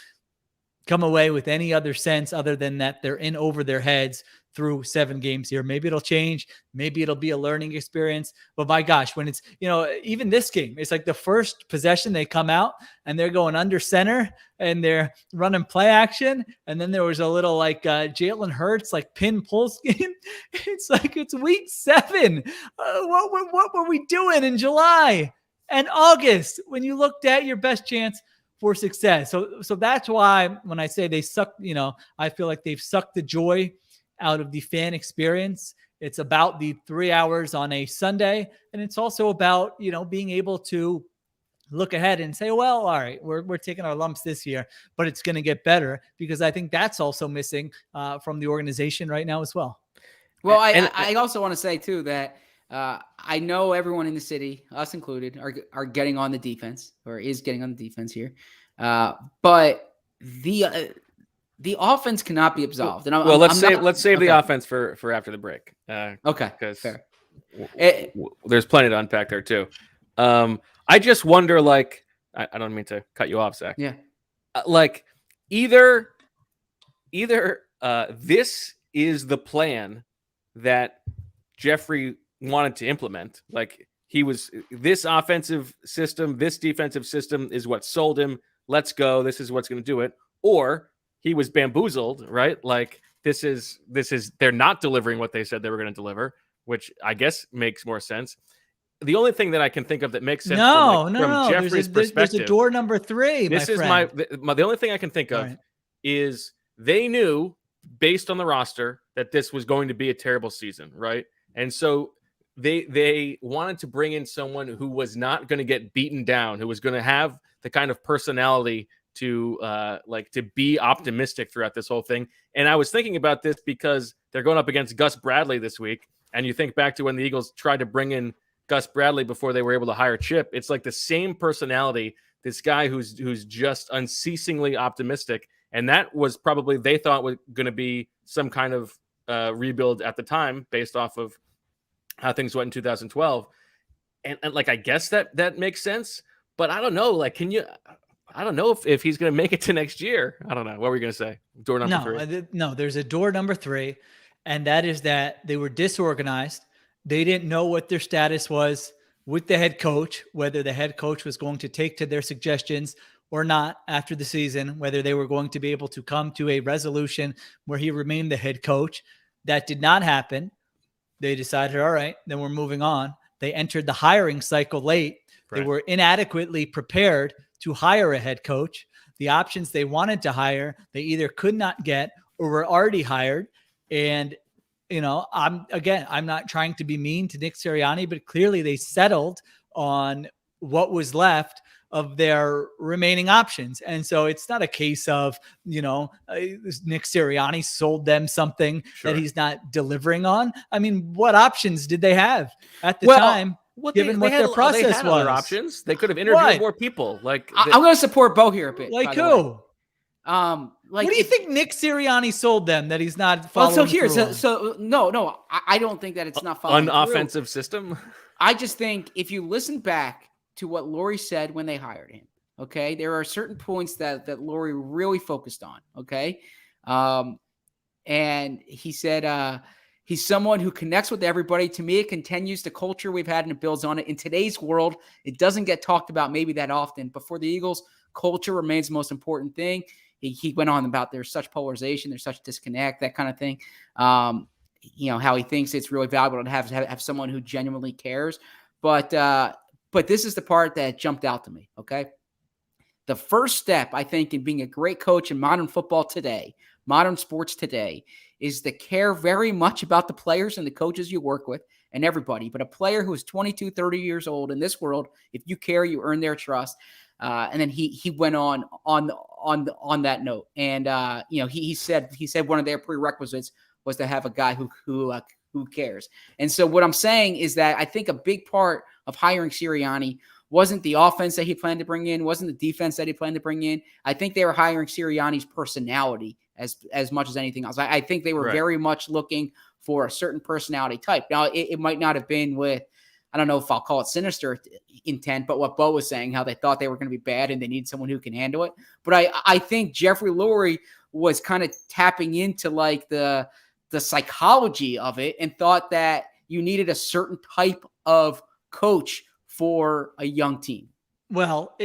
come away with any other sense other than that they're in over their heads through 7 games here? Maybe it'll change. Maybe it'll be a learning experience. But my gosh, when it's, even this game, it's like the first possession they come out and they're going under center and they're running play action. And then there was a little Jalen Hurts, pin pull scheme. It's like, it's week 7. What were we doing in July and August when you looked at your best chance for success? So that's why when I say they suck, I feel like they've sucked the joy out of the fan experience. It's about the 3 hours on a Sunday. And it's also about, being able to look ahead and say, well, all right, we're taking our lumps this year, but it's going to get better, because I think that's also missing from the organization right now as well. Well, I also want to say too that I know everyone in the city, us included, are getting on the defense, or is getting on the defense here. But the offense cannot be absolved. And let's save the offense for after the break. Okay, because fair. There's plenty to unpack there too. I just wonder, I don't mean to cut you off, Zach. Yeah. Either this is the plan that Jeffrey wanted to implement. This offensive system, this defensive system is what sold him. Let's go. This is what's going to do it. Or he was bamboozled, right? This is they're not delivering what they said they were going to deliver, which I guess makes more sense. The only thing that I can think of that makes sense from Jeffrey's perspective. There's a door number 3. This is the only thing I can think of is they knew based on the roster that this was going to be a terrible season, right? And so they wanted to bring in someone who was not going to get beaten down, who was going to have the kind of personality to be optimistic throughout this whole thing. And I was thinking about this because they're going up against Gus Bradley this week. And you think back to when the Eagles tried to bring in Gus Bradley before they were able to hire Chip. It's like the same personality, this guy who's just unceasingly optimistic. And that was probably, they thought was going to be some kind of rebuild at the time based off of how things went in 2012. And I guess that makes sense, but I don't know. I don't know if he's going to make it to next year. I don't know. What were you going to say? Door number 3? No, there's a door number 3. And that is that they were disorganized. They didn't know what their status was with the head coach, whether the head coach was going to take to their suggestions or not after the season, whether they were going to be able to come to a resolution where he remained the head coach. That did not happen. They decided, all right, then we're moving on. They entered the hiring cycle late. Right. They were inadequately prepared to hire a head coach. The options they wanted to hire, they either could not get or were already hired. And I'm not trying to be mean to Nick Sirianni, but clearly they settled on what was left of their remaining options. And so it's not a case of, Nick Sirianni sold them something that he's not delivering on. I mean, what options did they have at the time? Given what their process was, other options. They could have interviewed more people. I'm going to support Bo here a bit. Like who? What do you think Nick Sirianni sold them that he's not following? No, I don't think that it's not following an offensive system. I just think if you listen back to what Lurie said when they hired him, okay, there are certain points that Lurie really focused on, okay, and he said he's someone who connects with everybody. To me, it continues the culture we've had and it builds on it. In today's world, it doesn't get talked about maybe that often, but for the Eagles, culture remains the most important thing. He went on about there's such polarization, there's such disconnect, that kind of thing. How he thinks it's really valuable to have someone who genuinely cares. But this is the part that jumped out to me, okay? The first step, I think, in being a great coach in modern football today, modern sports today, is to care very much about the players and the coaches you work with and everybody. But a player who is 22, 30 years old in this world, if you care, you earn their trust. And then he went on that note. And, he said one of their prerequisites was to have a guy who cares. And so what I'm saying is that I think a big part of hiring Sirianni wasn't the offense that he planned to bring in, wasn't the defense that he planned to bring in. I think they were hiring Sirianni's personality as much as anything else. I think they were very much looking for a certain personality type. Now, it might not have been with, I don't know if I'll call it sinister intent, but what Bo was saying, how they thought they were going to be bad and they need someone who can handle it. But I think Jeffrey Lurie was kind of tapping into like the psychology of it and thought that you needed a certain type of coach for a young team. Well,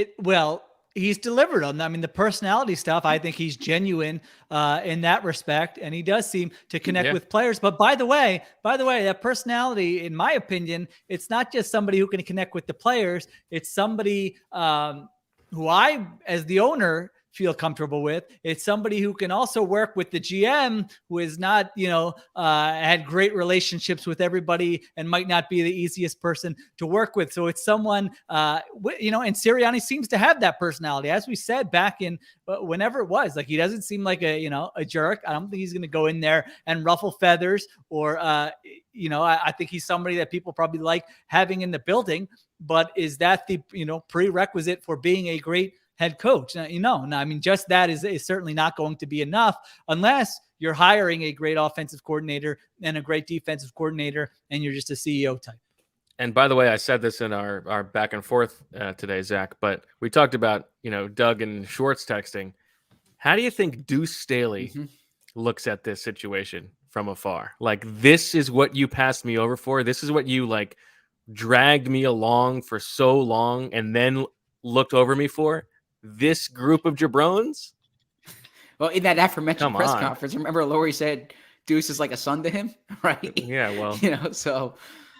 he's delivered on that. I mean, the personality stuff, I think he's genuine in that respect, and he does seem to connect with players. But by the way, that personality, in my opinion, it's not just somebody who can connect with the players. It's somebody who I, as the owner, feel comfortable with. It's somebody who can also work with the GM, who is not, had great relationships with everybody and might not be the easiest person to work with. So it's someone, and Sirianni seems to have that personality. As we said back in whenever it was, like, he doesn't seem like a jerk. I don't think he's going to go in there and ruffle feathers or, I think he's somebody that people probably like having in the building. But is that the, prerequisite for being a great head coach? No, I mean, just that is certainly not going to be enough unless you're hiring a great offensive coordinator and a great defensive coordinator and you're just a CEO type. And by the way, I said this in our back and forth today, Zach, but we talked about, Doug and Schwartz texting. How do you think Deuce Staley looks at this situation from afar? Like, this is what you passed me over for. This is what you dragged me along for so long and then looked over me for. This group of jabrones? Well, in that aforementioned press conference, remember Lurie said Deuce is like a son to him, right? Yeah, well, so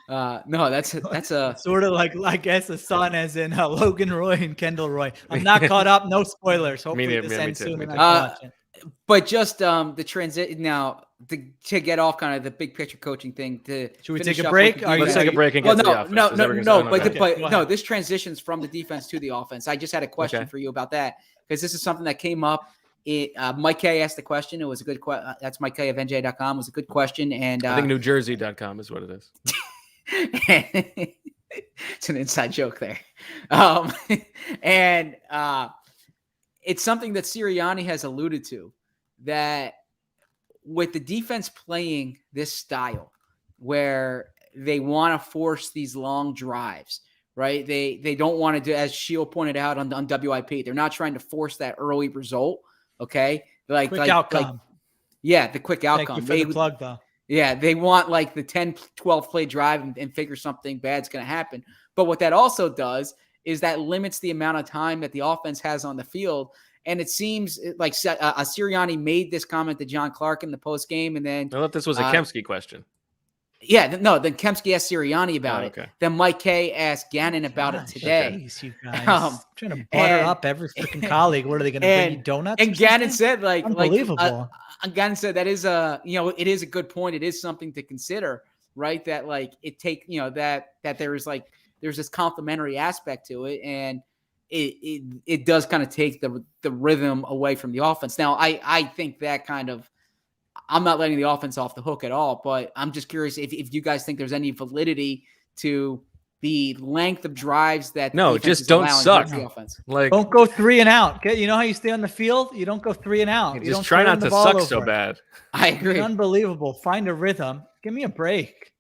no, that's a sort of like, I guess, a son as in Logan Roy and Kendall Roy. I'm not caught up. No spoilers. Hopefully this ends soon. But just the transit now to get off kind of the big picture coaching thing. Should we take a break? Let's take a break and get to the offense. No. This transitions from the defense to the offense. I just had a question for you about that because this is something that came up. Mike K asked the question. It was a good question. That's Mike K of NJ.com. It was a good question, and I think NewJersey.com is what it is. It's an inside joke there, and it's something that Sirianni has alluded to, that with the defense playing this style where they want to force these long drives, right? They don't want to do, as Sheil pointed out on WIP, they're not trying to force that early result, okay? Quick outcome. The quick outcome. Thank you for the plug, though. Yeah, they want like the 10, 12 play drive and figure something bad's going to happen. But what that also does is that limits the amount of time that the offense has on the field. And it seems like Sirianni made this comment to John Clark in the post game, and then I thought this was a Kempski question. Yeah, no. Then Kempski asked Sirianni about it. Then Mike K asked Gannon about it today. Geez, you guys trying to butter up every freaking colleague. What are they going to bring you donuts? And Gannon said, unbelievable. Gannon said that is it is a good point. It is something to consider, right? That that there's this complementary aspect to it, and it does kind of take the rhythm away from the offense. Now, I think that kind of, I'm not letting the offense off the hook at all, but I'm just curious if you guys think there's any validity to the length of drives that the defense just is don't allowing suck. the offense. Like, Don't go 3 and out. You know how you stay on the field? You don't go 3 and out. You just don't try turn not the to ball suck over. so bad. I It's agree. unbelievable. Find a rhythm. Give me a break.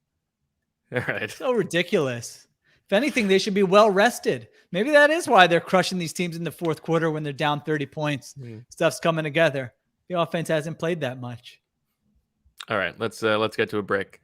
All right. So ridiculous. If anything, they should be well rested. Maybe that is why they're crushing these teams in the fourth quarter when they're down 30 points. Stuff's coming together. The offense hasn't played that much. All right. Let's get to a break.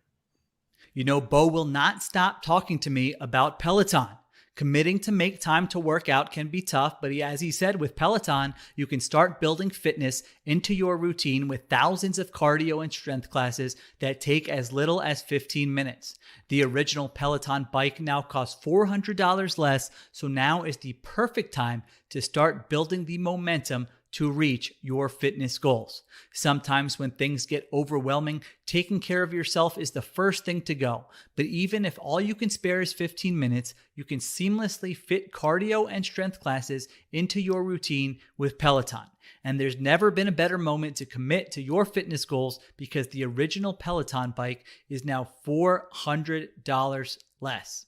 You know, Bo will not stop talking to me about Peloton. Committing to make time to work out can be tough, but as he said, with Peloton, you can start building fitness into your routine with thousands of cardio and strength classes that take as little as 15 minutes. The original Peloton bike now costs $400 less, so now is the perfect time to start building the momentum to reach your fitness goals. Sometimes when things get overwhelming, taking care of yourself is the first thing to go. But even if all you can spare is 15 minutes, you can seamlessly fit cardio and strength classes into your routine with Peloton. And there's never been a better moment to commit to your fitness goals because the original Peloton bike is now $400 less.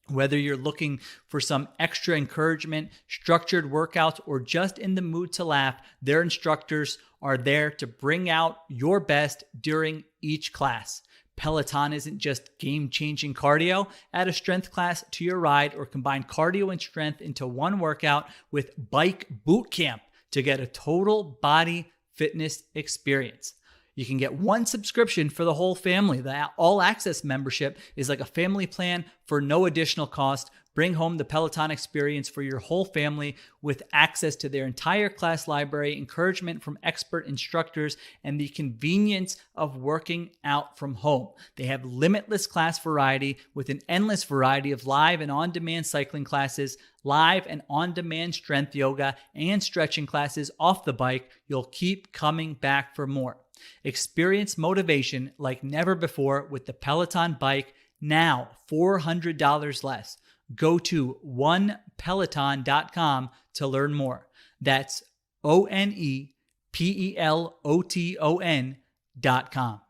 Whether you're looking for some extra encouragement, structured workouts, or just in the mood to laugh, their instructors are there to bring out your best during each class. Peloton isn't just game-changing cardio. Add a strength class to your ride or combine cardio and strength into one workout with Bike Boot Camp to get a total body fitness experience. You can get one subscription for the whole family. The All Access membership is like a family plan for no additional cost. Bring home the Peloton experience for your whole family with access to their entire class library, encouragement from expert instructors, and the convenience of working out from home. They have limitless class variety with an endless variety of live and on-demand cycling classes, live and on-demand strength yoga, and stretching classes off the bike. You'll keep coming back for more. Experience motivation like never before with the Peloton bike, now $400 less. Go to onepeloton.com to learn more. That's onepeloton.com.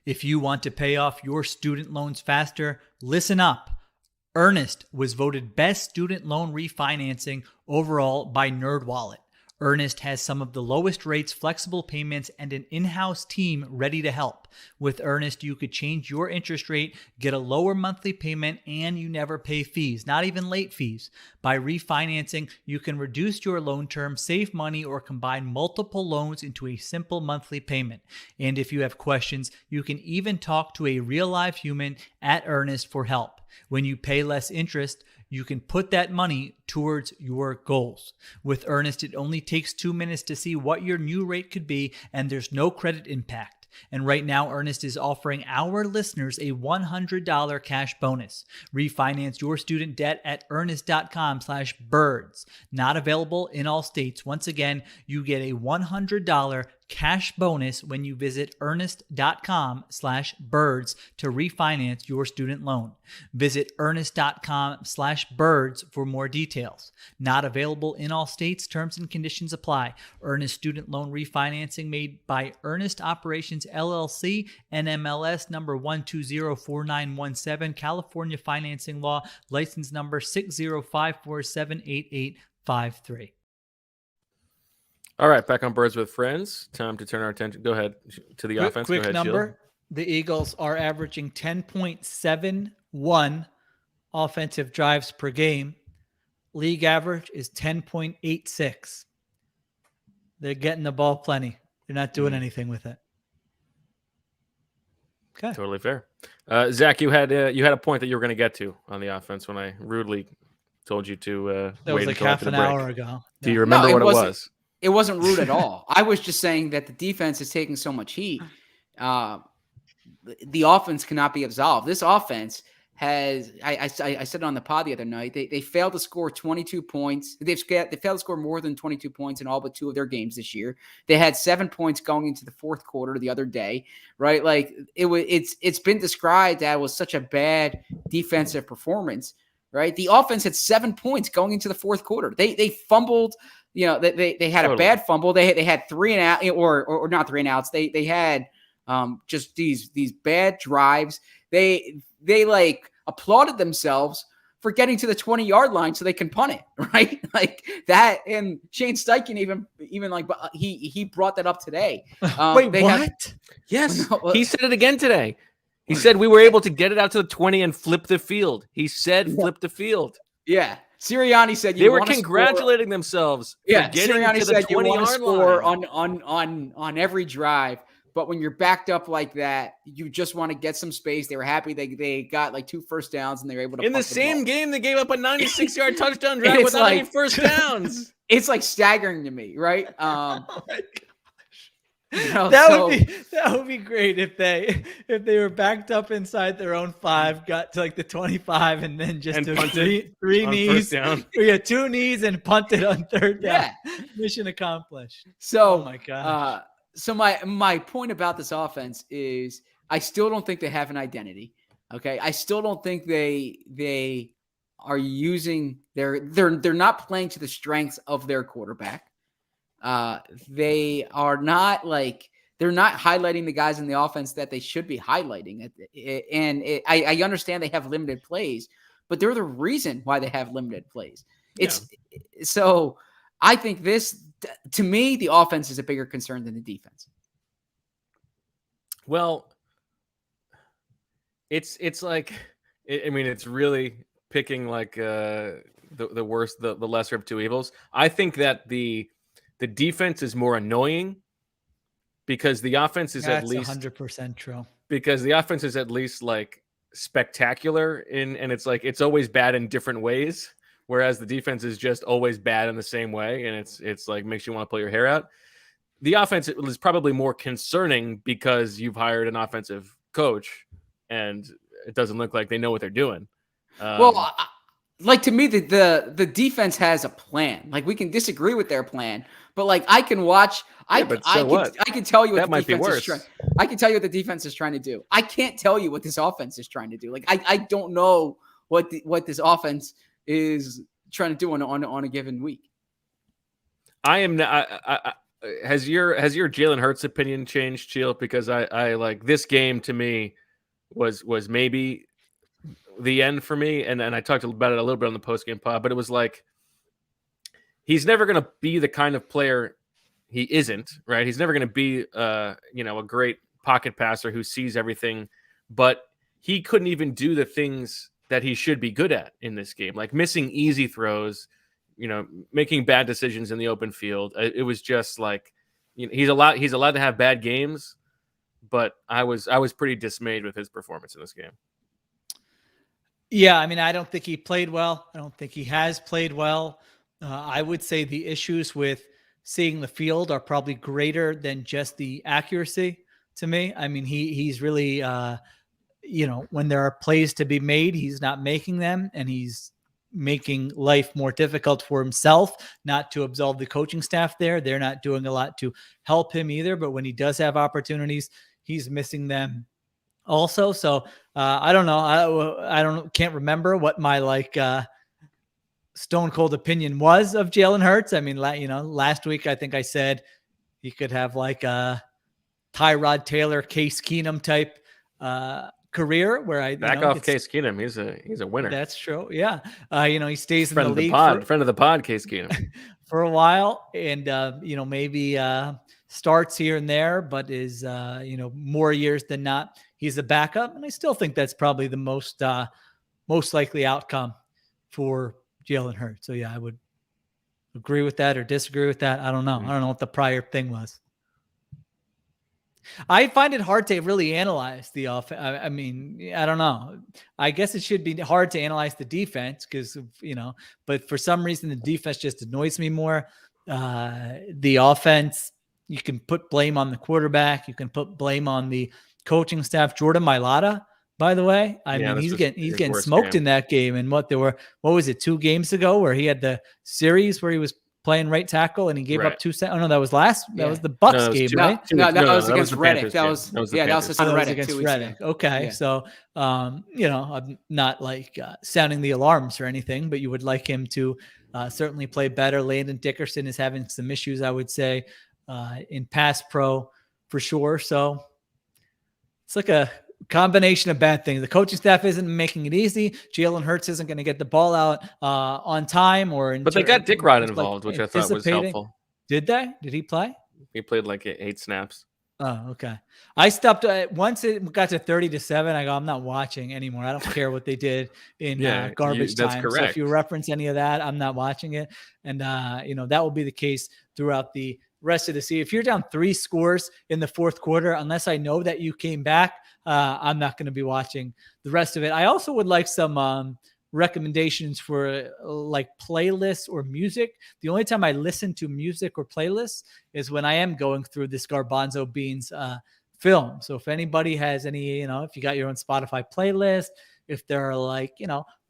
If you want to pay off your student loans faster, listen up. Earnest was voted best student loan refinancing overall by NerdWallet. Earnest has some of the lowest rates, flexible payments, and an in-house team ready to help. With Earnest, you could change your interest rate, get a lower monthly payment, and you never pay fees, not even late fees. By refinancing, you can reduce your loan term, save money, or combine multiple loans into a simple monthly payment. And if you have questions, you can even talk to a real-life human at Earnest for help. When you pay less interest, you can put that money towards your goals. With Earnest, it only takes 2 minutes to see what your new rate could be, and there's no credit impact. And right now, Earnest is offering our listeners a $100 cash bonus. Refinance your student debt at earnest.com/birds. Not available in all states. Once again, you get a $100 cash bonus when you visit earnest.com/birds to refinance your student loan. Visit earnest.com/birds for more details. Not available in all states. Terms and conditions apply. Earnest student loan refinancing made by Earnest Operations LLC, NMLS number 1204917, California financing law, license number 605478853. All right, back on Birds with Friends. Time to turn our attention. Go ahead to the offense. Quick Go ahead, number. Sheila. The Eagles are averaging 10.71 offensive drives per game. League average is 10.86. They're getting the ball plenty. They're not doing anything with it. Okay. Totally fair. Zach, you had a point that you were going to get to on the offense when I rudely told you to That wait was like until half after the an break. hour ago. Do you remember what it was? It wasn't rude at all. I was just saying that the defense is taking so much heat. The offense cannot be absolved. This offense has, I said it on the pod the other night, they failed to score 22 points. They failed to score more than 22 points in all but 2 of their games this year. They had 7 points going into the fourth quarter the other day, right? Like it's been described that it was such a bad defensive performance. right? The offense had 7 points going into the fourth quarter. They fumbled. They had a bad fumble. They had 3 and out, or not 3 and outs. They had just these bad drives. They like applauded themselves for getting to the 20-yard line so they can punt it, right? Like that. And Shane Steichen even like he brought that up today. Wait, what? Yes, he said it again today. He said we were able to get it out to the 20 and flip the field. He said flip the field. Yeah. Sirianni said they were congratulating themselves. Yeah, for getting Sirianni to the said you want to 20-yard score line. on every drive, but when you're backed up like that, you just want to get some space. They were happy they got like 2 first downs and they were able to in the same game. They gave up a 96-yard touchdown drive It's without like- any first downs. It's like staggering to me, right? Oh my gosh. That would be great if they were backed up inside their own 5, got to like the 25, and then just took three knees. Yeah, 2 knees and punted on 3rd down. Yeah. Mission accomplished. So, oh my gosh. So my point about this offense is I still don't think they have an identity. Okay, I still don't think they are using they're not playing to the strengths of their quarterback. They are not they're not highlighting the guys in the offense that they should be highlighting. I understand they have limited plays, but they're the reason why they have limited plays. So I think to me, the offense is a bigger concern than the defense. Well, it's like, I mean, it's really picking like the worst, the lesser of 2 evils. I think that the defense is more annoying because the offense is at least 100% true. Because the offense is at least like spectacular and it's like it's always bad in different ways. Whereas the defense is just always bad in the same way, and it's like makes you want to pull your hair out. The offense is probably more concerning because you've hired an offensive coach, and it doesn't look like they know what they're doing. Like to me, the defense has a plan. Like we can disagree with their plan, but like I can watch. I can tell you what the defense is trying. I can tell you what the defense is trying to do. I can't tell you what this offense is trying to do. Like I don't know what this offense is trying to do on a given week. I am. Has your Jalen Hurts opinion changed, Sheil? Because I like this game to me was maybe the end for me, and I talked about it a little bit on the post game pod, but it was like he's never going to be the kind of player he isn't. Right? He's never going to be a great pocket passer who sees everything, but he couldn't even do the things that he should be good at in this game, like missing easy throws, making bad decisions in the open field. It was just like, he's allowed to have bad games, but I was pretty dismayed with his performance in this game. Yeah, I mean, I don't think he played well. I don't think he has played well. I would say the issues with seeing the field are probably greater than just the accuracy to me. I mean, he's really, when there are plays to be made, he's not making them, and he's making life more difficult for himself, not to absolve the coaching staff there. They're not doing a lot to help him either, but when he does have opportunities, he's missing them also. So I don't know. Can't remember what my stone cold opinion was of Jalen Hurts. I mean, last week, I think I said he could have like a Tyrod Taylor, Case Keenum type career where Case Keenum. He's a winner. That's true. Yeah. He stays friend in the league. Friend of the pod, Case Keenum. For a while, and maybe starts here and there, but is more years than not he's a backup, and I still think that's probably the most likely outcome for Jalen Hurts. So yeah, I would agree with that or disagree with that. I don't know. I don't know what the prior thing was. I find it hard to really analyze the offense. I mean, I don't know. I guess it should be hard to analyze the defense because, but for some reason, the defense just annoys me more. The offense, you can put blame on the quarterback. You can put blame on the coaching staff. Jordan Mailata, by the way, I mean, he's getting smoked in that game. And what was it, 2 games ago where he had the series where he was playing right tackle, and he gave Right. up 2 cents. Oh no, that was that Yeah. was the Bucks No, it was game, two- right? No, that was that against the Reddick. Panthers That game. was That was the that was Panthers. on That was Reddick against 2 weeks ago. Reddick. Okay, Yeah. so I'm not like sounding the alarms or anything, but you would like him to certainly play better. Landon Dickerson is having some issues, I would say, in pass pro for sure. So it's like a combination of bad things. The coaching staff isn't making it easy. Jalen Hurts isn't going to get the ball out on time, But they got Dick Rod like involved, which I thought was anticipating. helpful. Did they? Did he play? He played like 8 snaps. Oh, okay. I stopped once it got to 30-7. I go, I'm not watching anymore. I don't care what they did in garbage that's time. So correct. if you reference any of that, I'm not watching it. And that will be the case throughout the rest of the season. If you're down 3 scores in the fourth quarter, unless I know that you came back, I'm not going to be watching the rest of it. I also would like some recommendations for like playlists or music. The only time I listen to music or playlists is when I am going through this Garbanzo Beans film. So if anybody has any, if you got your own Spotify playlist, if there are like,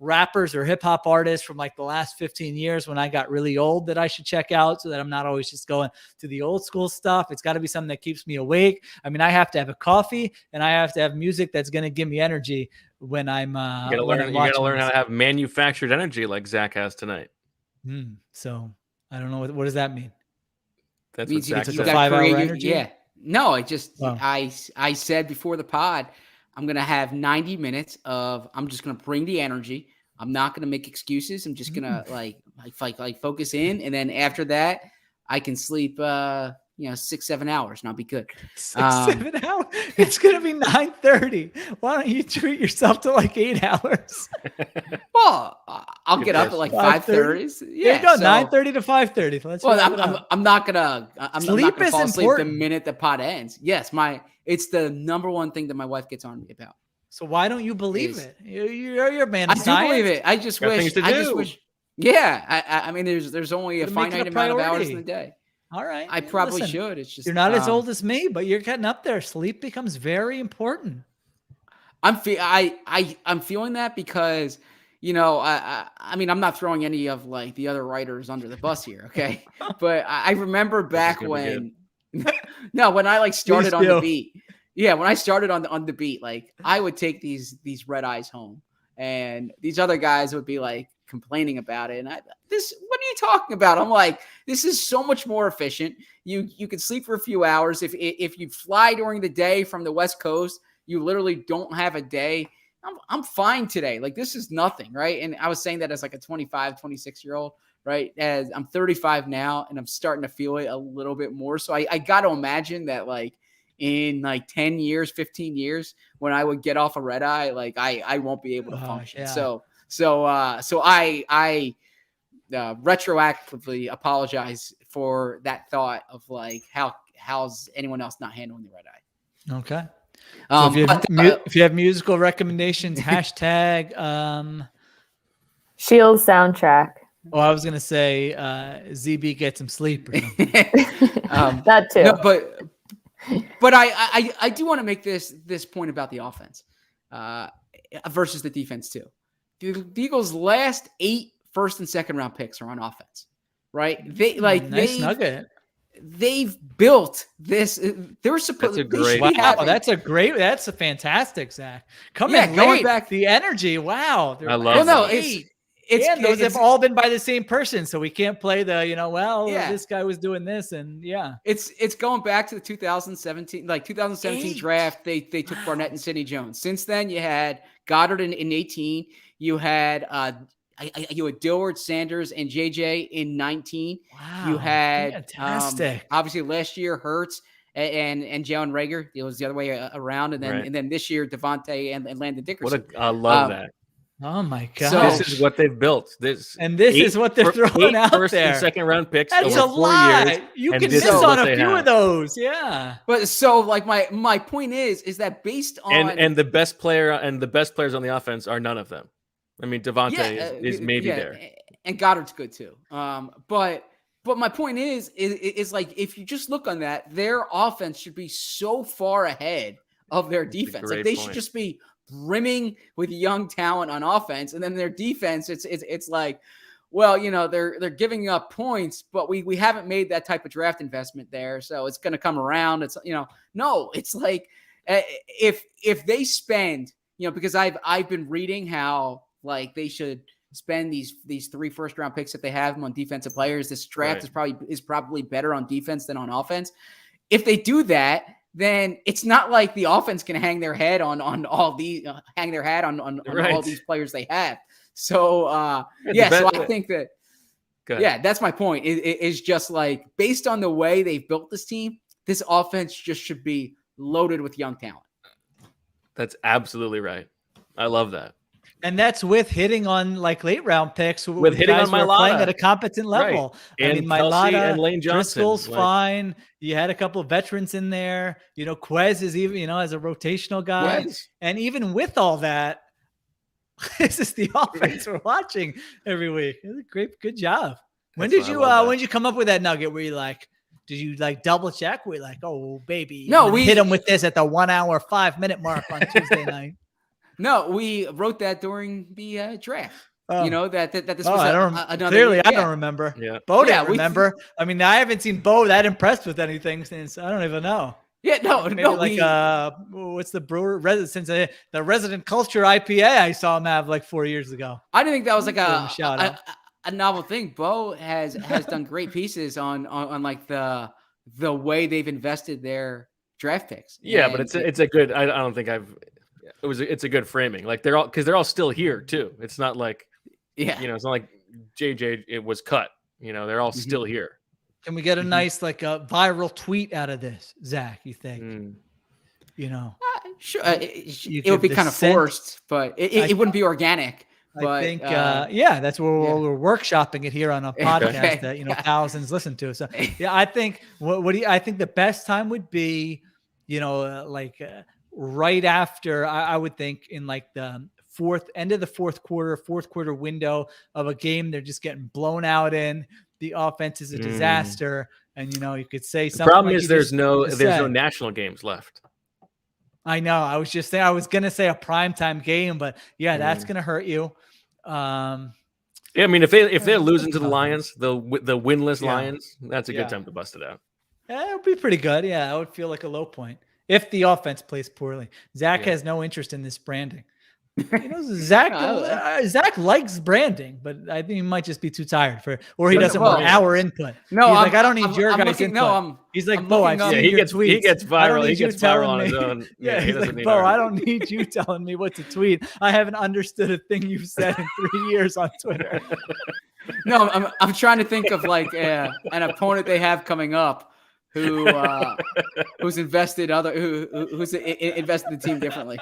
rappers or hip hop artists from like the last 15 years when I got really old that I should check out so that I'm not always just going to the old school stuff. It's got to be something that keeps me awake. I mean, I have to have a coffee and I have to have music that's going to give me energy when I'm You gotta learn how to have manufactured energy like Zach has tonight. So I don't know what does that mean? That's Means what you Zach got said. 5 hour create energy? Yeah. No, Wow. I said before the pod, I'm gonna have 90 minutes of I'm just gonna bring the energy. I'm not gonna make excuses. I'm just gonna like focus in, and then after that, I can sleep 6-7 hours and I'll be good. 6-7 hours. It's gonna be 9:30. Why don't you treat yourself to like 8 hours? Well, I'll Good get up at question. like 5:30? 5:30. There Yeah, you go. so- 9:30 to 5:30. Let's Well, wrap it up. I'm not gonna. I'm Sleep not gonna is fall asleep important. the minute the pod ends. Yes, it's the number one thing that my wife gets on me about. So why don't you believe it? You're a man I of do science. believe it. I just Got wish. things to I just do. wish. Yeah, I mean, there's only a Gotta make it finite a amount of hours priority. in the day. All right. I probably should. It's just You're not as old as me, but you're getting up there. Sleep becomes very important. I'm feeling that because I mean, I'm not throwing any of like the other writers under the bus here, okay? But I remember back when when I like started on the beat. Yeah, when I started on the beat, like I would take these red eyes home, and these other guys would be like complaining about it. And what are you talking about? I'm like, this is so much more efficient. You can sleep for a few hours. If you fly during the day from the West Coast, you literally don't have a day. I'm fine today. Like this is nothing, right? And I was saying that as like a 25, 26-year-old, right? As I'm 35 now and I'm starting to feel it a little bit more. So I got to imagine that like in like 10 years, 15 years, when I would get off a red eye, like I won't be able to function. Yeah. So I retroactively apologize for that thought of like how's anyone else not handling the red eye. Okay. So if you have musical recommendations, hashtag. Sheil's soundtrack. Oh, I was gonna say ZB get some sleep or something. That too. No, but I do want to make this point about the offense versus the defense too. The Eagles' last 8 first and second round picks are on offense, right? Nice nugget. They've built this. They're supposed. That's a great. Wow, that's a fantastic, Zach. Going back the energy. Wow, I love. Well, no, those have all been by the same person, so we can't play the this guy was doing this and It's going back to the 2017 draft. They took Barnett and Sidney Jones. Since then, you had Goddard in 18. You had you had Dillard, Sanders, and JJ in 19. Wow, you had fantastic. Obviously last year Hurts and Jalen Reagor. It was the other way around, and then this year Devontae and Landon Dickerson. I love that. Oh my god! So, this is what they've built. This is what they're throwing out first there. And second round picks. That's over a 4 lot. years, You and can this miss is on what a they few have. of those. Yeah. But so like my point is that based on and the best player and the best players on the offense are none of them. I mean, Devontae is maybe there, and Goddard's good too. But my point is like if you just look on that, their offense should be so far ahead of their defense. Like they should just be brimming with young talent on offense, and then their defense, it's like, well, they're giving up points, but we haven't made that type of draft investment there, so it's going to come around. It's no, it's like if they spend, because I've been reading how like they should spend these 3 first-round picks that they have on defensive players. This draft is probably better on defense than on offense. If they do that, then it's not like the offense can hang their head on all these all these players they have. So so I think that that's my point. It's just like based on the way they've built this team, this offense just should be loaded with young talent. That's absolutely right. I love that. And that's with hitting on like late round picks with hitting guys on Mailata playing at a competent level. Right. And Mailata and Lane Johnson. Driscoll's fine. You had a couple of veterans in there. Quez is even, as a rotational guy. Quez. And even with all that, this is the offense we're watching every week. It's a good job. When did you come up with that nugget where you like, did you like double check? We're like, oh baby. No, we hit him with this at the 1 hour, 5 minute mark on Tuesday night. No, we wrote that during the draft. Oh. That this was another. Clearly, I don't remember. Yeah. Bo didn't remember. I mean, I haven't seen Bo that impressed with anything since I don't even know. Yeah, What's the brewer since the Resident Culture IPA I saw him have like 4 years ago. I didn't think that was like a novel thing. Bo has done great pieces on like the way they've invested their draft picks. Yeah, but it's a good. I don't think it's a good framing. Like they're all still here too. It's not like it's not like JJ it was cut. They're all still here. Can we get a nice like a viral tweet out of this, Zach? You think? Sure. It would be kind of forced, but it wouldn't be organic. But, I think, that's where we're workshopping it here on a podcast that thousands listen to. So I think I think the best time would be, right after. I would think in like the end of the fourth quarter window of a game they're just getting blown out in. The offense is a disaster, and you could say something. The problem is there's no national games left. I know. I was gonna say a primetime game, but that's gonna hurt you. I mean, if they're losing to the Lions, the winless Lions, that's a good time to bust it out. Yeah, it would be pretty good. Yeah, it would feel like a low point if the offense plays poorly. Zach has no interest in this branding. Zach likes branding, but I think he might just be too tired or he doesn't want our input. No, he's like, I don't need your guys' input. No, he's like, Bo, I've seen your tweets. He gets viral. He gets viral on his own. Yeah, he's like, Bo, I don't need you telling me what to tweet. I haven't understood a thing you've said in 3 years on Twitter. No, I'm trying to think of like an opponent they have coming up who's invested who's invested the team differently.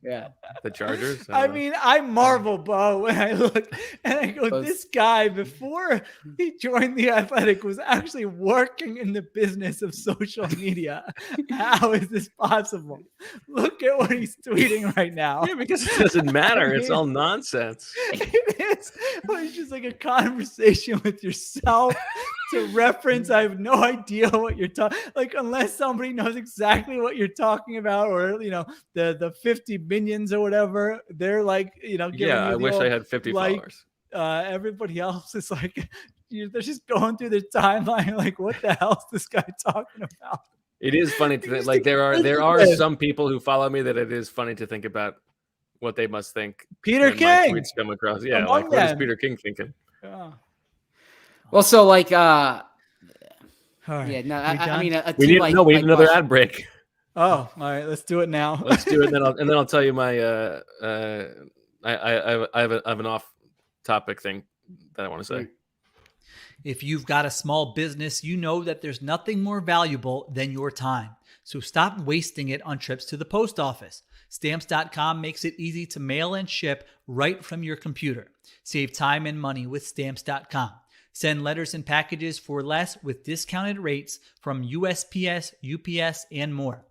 Yeah, the Chargers. I mean, I marvel, Bo, when I look and I go, this guy before he joined the Athletic was actually working in the business of social media. How is this possible? Look at what he's tweeting right now. Yeah, because it doesn't matter. It's all nonsense. It is. It's just like a conversation with yourself. To reference, I have no idea what you're talking. Like, unless somebody knows exactly what you're talking about, or the 50 minions or whatever, they're like, giving you I wish I had 50 followers. Everybody else is like, they're just going through their timeline. Like, what the hell is this guy talking about? It is funny to think. Like, there are some people who follow me that it is funny to think about what they must think. Peter King. Tweets come across. Yeah, like what is Peter King thinking? Yeah. Well, so like, right. I mean, we need another ad break. Oh, all right, let's do it now. Let's do it, and then I'll tell you my I have an off-topic thing that I want to say. If you've got a small business, you know that there's nothing more valuable than your time. So stop wasting it on trips to the post office. Stamps.com makes it easy to mail and ship right from your computer. Save time and money with Stamps.com. Send letters and packages for less with discounted rates from USPS, UPS, and more.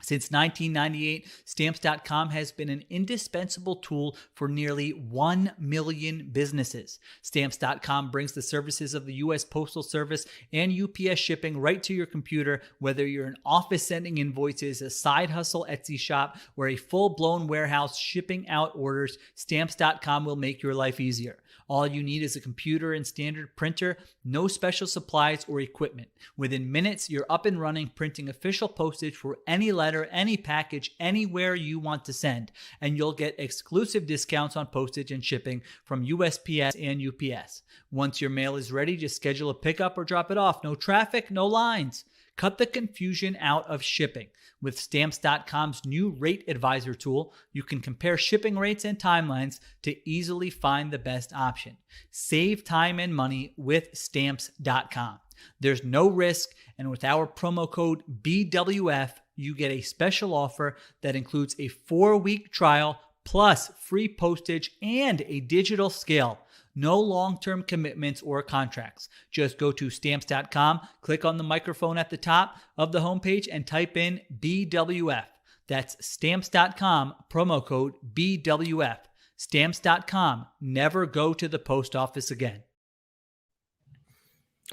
Since 1998, Stamps.com has been an indispensable tool for nearly 1 million businesses. Stamps.com brings the services of the U.S. Postal Service and UPS shipping right to your computer, whether you're an office sending invoices, a side hustle Etsy shop, or a full-blown warehouse shipping out orders. Stamps.com will make your life easier. All you need is a computer and standard printer, no special supplies or equipment. Within minutes, you're up and running, printing official postage for any letter, any package, anywhere you want to send. And you'll get exclusive discounts on postage and shipping from USPS and UPS. Once your mail is ready, just schedule a pickup or drop it off. No traffic, no lines. Cut the confusion out of shipping. With Stamps.com's new Rate Advisor tool, you can compare shipping rates and timelines to easily find the best option. Save time and money with Stamps.com. There's no risk, and with our promo code BWF, you get a special offer that includes a 4-week trial plus free postage and a digital scale. No long-term commitments or contracts. Just go to Stamps.com, click on the microphone at the top of the homepage, and type in BWF. That's Stamps.com, promo code BWF. Stamps.com. Never go to the post office again.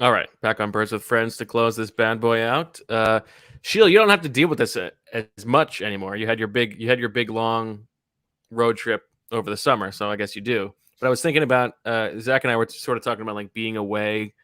All right, back on Birds with Friends to close this bad boy out. Sheil, you don't have to deal with this as much anymore. You had your big long road trip over the summer, so I guess you do. But I was thinking about Zach and I were sort of talking about like being away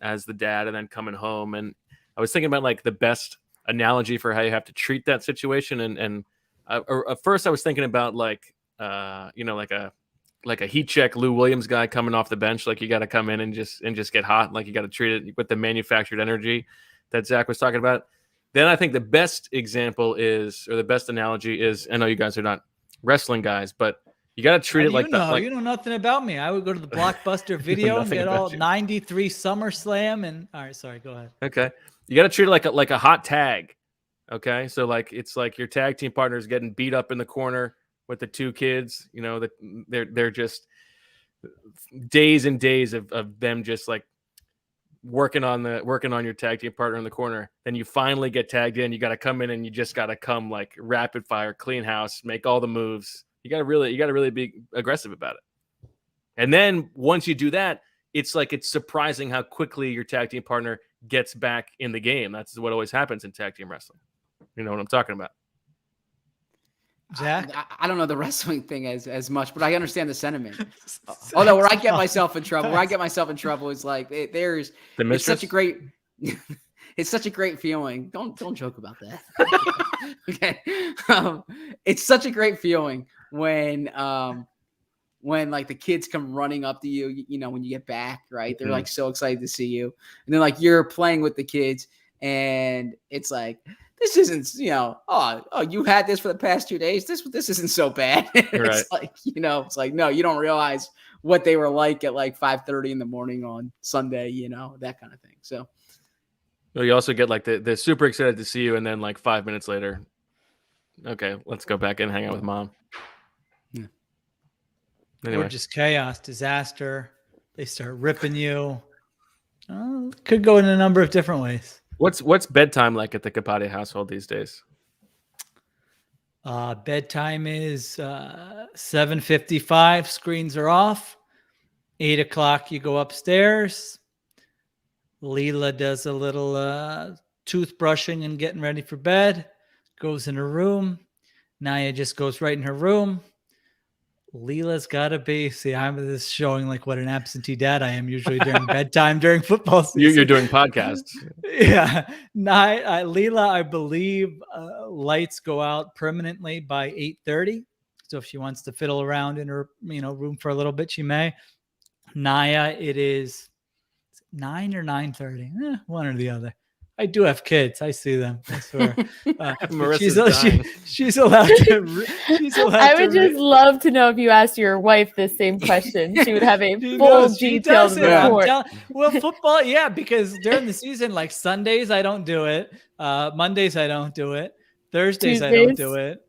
as the dad and then coming home, and I was thinking about like the best analogy for how you have to treat that situation. And at first I was thinking about like like a heat check Lou Williams guy coming off the bench. Like you got to come in and just get hot. Like you got to treat it with the manufactured energy that Zach was talking about. Then I think the best example is, or the best analogy is, I know you guys are not wrestling guys, but you got to treat it like that. Like, you know nothing about me. I would go to the Blockbuster video and get all 93 SummerSlam. And all right, sorry, go ahead. Okay, you got to treat it like a hot tag. Okay, so like it's like your tag team partner is getting beat up in the corner with the two kids. You know that they're just days and days of them just like working on your tag team partner in the corner. Then you finally get tagged in. You got to come in and you just got to come like rapid fire, clean house, make all the moves. You got to really be aggressive about it. And then once you do that, it's surprising how quickly your tag team partner gets back in the game. That's what always happens in tag team wrestling. You know what I'm talking about. Zach? I don't know the wrestling thing as much, but I understand the sentiment. Although where I get myself in trouble is like it's such a great it's such a great feeling. Don't joke about that. Okay. It's such a great feeling when like the kids come running up to you, you know, when you get back, right? They're like so excited to see you. And then like you're playing with the kids and it's like, this isn't, you know, oh, you had this for the past 2 days. This isn't so bad. It's like, you know, it's like, no, you don't realize what they were like at like 5:30 in the morning on Sunday, you know, that kind of thing. So well, you also get like they're super excited to see you. And then like 5 minutes later, okay, let's go back and hang out with mom. Yeah. Anyway. Or just chaos, disaster. They start ripping you. Could go in a number of different ways. What's bedtime like at the Kapadia household these days? Bedtime is 7:55. Screens are off. 8 o'clock, you go upstairs. Leela does a little toothbrushing and getting ready for bed. Goes in her room. Naya just goes right in her room. Leela's got to be. See, I'm just showing like what an absentee dad I am usually during bedtime during football season. You're doing podcasts. Yeah. Leela, I believe lights go out permanently by 8:30. So if she wants to fiddle around in her room for a little bit, she may. Naya, it is 9 or 9:30. One or the other. I do have kids. I see them. I swear. She's allowed to. I would just love to know if you asked your wife this same question. She would have a full detailed report. Well, football, yeah, because during the season, like Sundays, I don't do it. Mondays, I don't do it. Thursdays, I don't do it.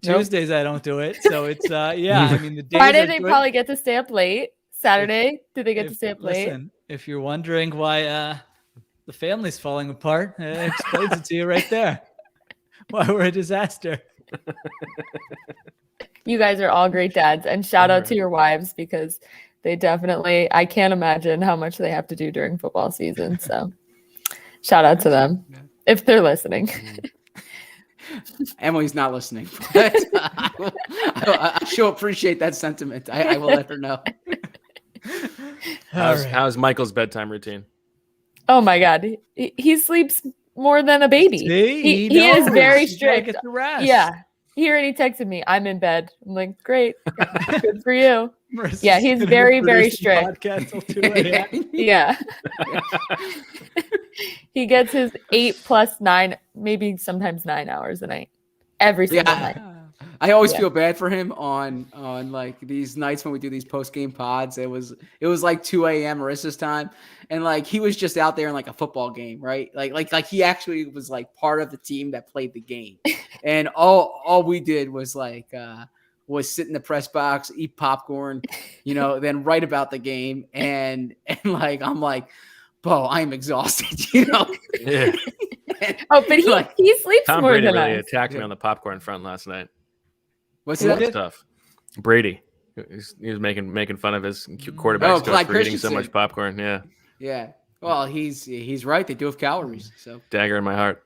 Tuesdays, I don't do it. So it's yeah. I mean, the days Friday they probably get to stay up late. Saturday, do they get to stay up late? Listen, if you're wondering why the family's falling apart, it explains it to you right there. why we're a disaster. You guys are all great dads, and shout out to your wives because they definitely, I can't imagine how much they have to do during football season. So shout out to them if they're listening. Emily's not listening, but I sure appreciate that sentiment. I will let her know. How's Michael's bedtime routine? Oh my God. He sleeps more than a baby. See, He is knows. very He's gotta strict. get the rest. Yeah. He already texted me, I'm in bed. I'm like, great. Good for you. Yeah, he's very, very strict. Podcast till 2 a.m. Yeah. He gets his 8 plus 9, maybe sometimes 9 hours a night. Every single night. I always feel bad for him on like these nights when we do these post game pods. It was like 2 a.m. Marissa's time, and like he was just out there in like a football game, right? Like he actually was like part of the team that played the game, and all we did was like was sit in the press box, eat popcorn, then write about the game, and like I'm like, Bo, I'm exhausted, Yeah. Oh, but he sleeps Tom more Brady than really us. attacked me on the popcorn front last night. What's That that? stuff. Brady. He was making fun of his quarterback's coach Clyde for eating so Christensen. much popcorn. Yeah. Yeah. Well, he's right. They do have calories. So Dagger in my heart.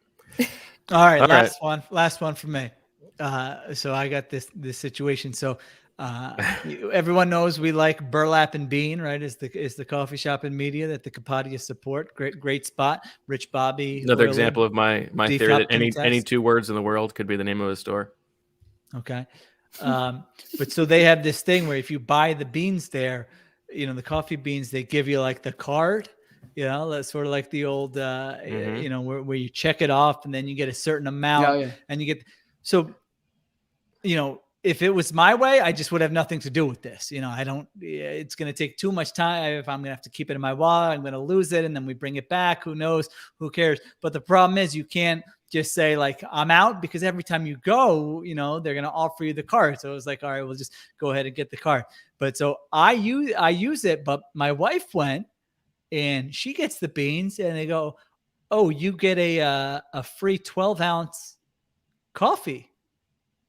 All right, All last one from me. So I got this situation. So everyone knows we like Burlap and Bean, right? Is the coffee shop and media that the Kapadia support. Great spot. Rich Bobby. Another Oiler, example of my Deep theory that Upton any test. 2 words in the world could be the name of a store. Okay. But so they have this thing where if you buy the beans there, the coffee beans, they give you like the card, that's sort of like the old, where you check it off and then you get a certain amount and you get, so, if it was my way, I just would have nothing to do with this. It's going to take too much time. If I'm going to have to keep it in my wallet, I'm going to lose it. And then we bring it back. Who knows? Who cares? But the problem is you can't just say like, I'm out, because every time you go, they're going to offer you the card. So it was like, all right, we'll just go ahead and get the card. But so I use it, but my wife went and she gets the beans and they go, oh, you get a free 12-ounce coffee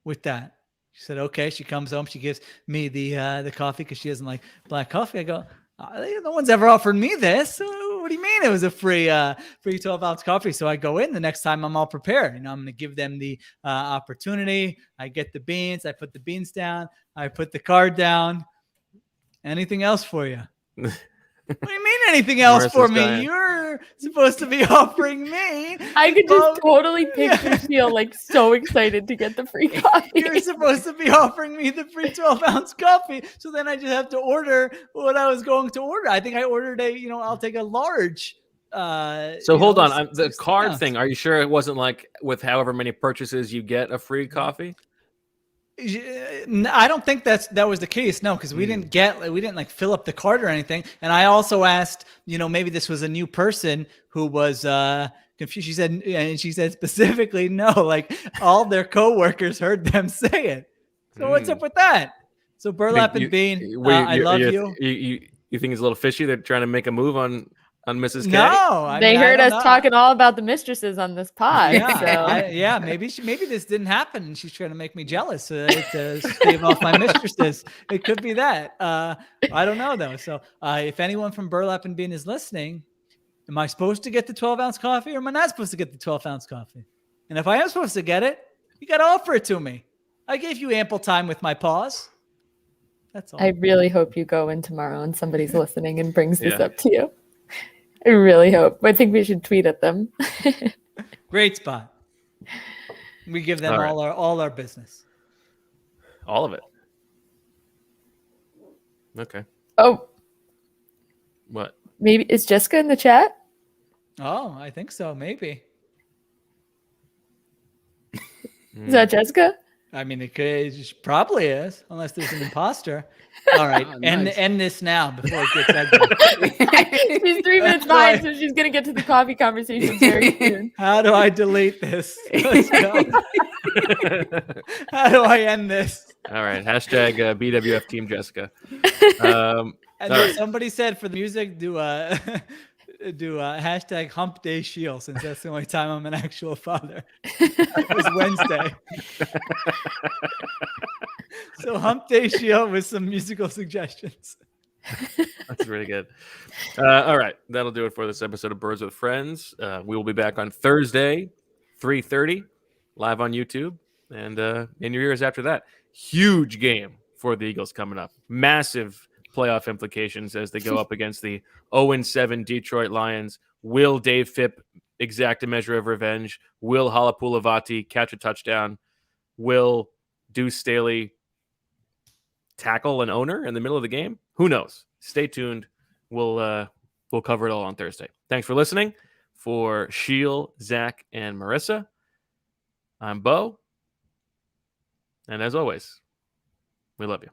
with that. She said, okay. She comes home. She gives me the coffee because she doesn't like black coffee. I go, no one's ever offered me this. What do you mean it was a free 12-ounce coffee? So I go in the next time, I'm all prepared. I'm going to give them the opportunity. I get the beans. I put the beans down. I put the card down. Anything else for you? What do you mean anything else for me? dying. You're supposed to be offering me. I could just totally picture Sheil like so excited to get the free coffee. You're supposed to be offering me the free 12-ounce coffee. So then I just have to order what I was going to order. I think I ordered I'll take a large. So hold on. The 16 card ounce. thing. Are you sure it wasn't like with however many purchases you get a free coffee? I don't think that was the case. No, because we didn't like fill up the cart or anything. And I also asked, maybe this was a new person who was confused. She said specifically, no, like all their coworkers heard them say it. So what's up with that? So Burlap and Bean, I love you. You think it's a little fishy? They're trying to make a move on Mrs. K? No, They heard us talking all about the mistresses on this pod. Yeah, maybe this didn't happen, and she's trying to make me jealous to stave off my mistresses. It could be that. I don't know though. So if anyone from Burlap and Bean is listening, am I supposed to get the 12-ounce coffee, or am I not supposed to get the 12-ounce coffee? And if I am supposed to get it, you got to offer it to me. I gave you ample time with my pause. That's all. I really hope you go in tomorrow and somebody's listening and brings this up to you. I really hope. I think we should tweet at them. Great spot. We give them all our business. All of it. Okay. Oh, What? maybe is Jessica in the chat? Oh, I think so. Maybe. Is that Jessica? I mean, it probably is, unless there's an imposter. All right, nice. end this now before it gets ugly. She's 3 minutes behind, so she's gonna get to the coffee conversation very soon. How do I delete this? Let's go. How do I end this? All right. Hashtag BWF Team Jessica. And then somebody said for the music, do do hashtag Hump Day Sheil, since that's the only time I'm an actual father. It was Wednesday. So Hump Day Sheil with some musical suggestions. That's really good. All right, that'll do it for this episode of Birds with Friends. We will be back on Thursday, 3:30, live on YouTube, and in your ears after that. Huge game for the Eagles coming up. Massive playoff implications as they go up against the 0-7 Detroit Lions. Will Dave Phipp exact a measure of revenge? Will Halapulavati catch a touchdown? Will Deuce Staley tackle an owner in the middle of the game? Who knows? Stay tuned. We'll cover it all on Thursday. Thanks for listening. For Sheil, Zach, and Marissa, I'm Bo. And as always, we love you.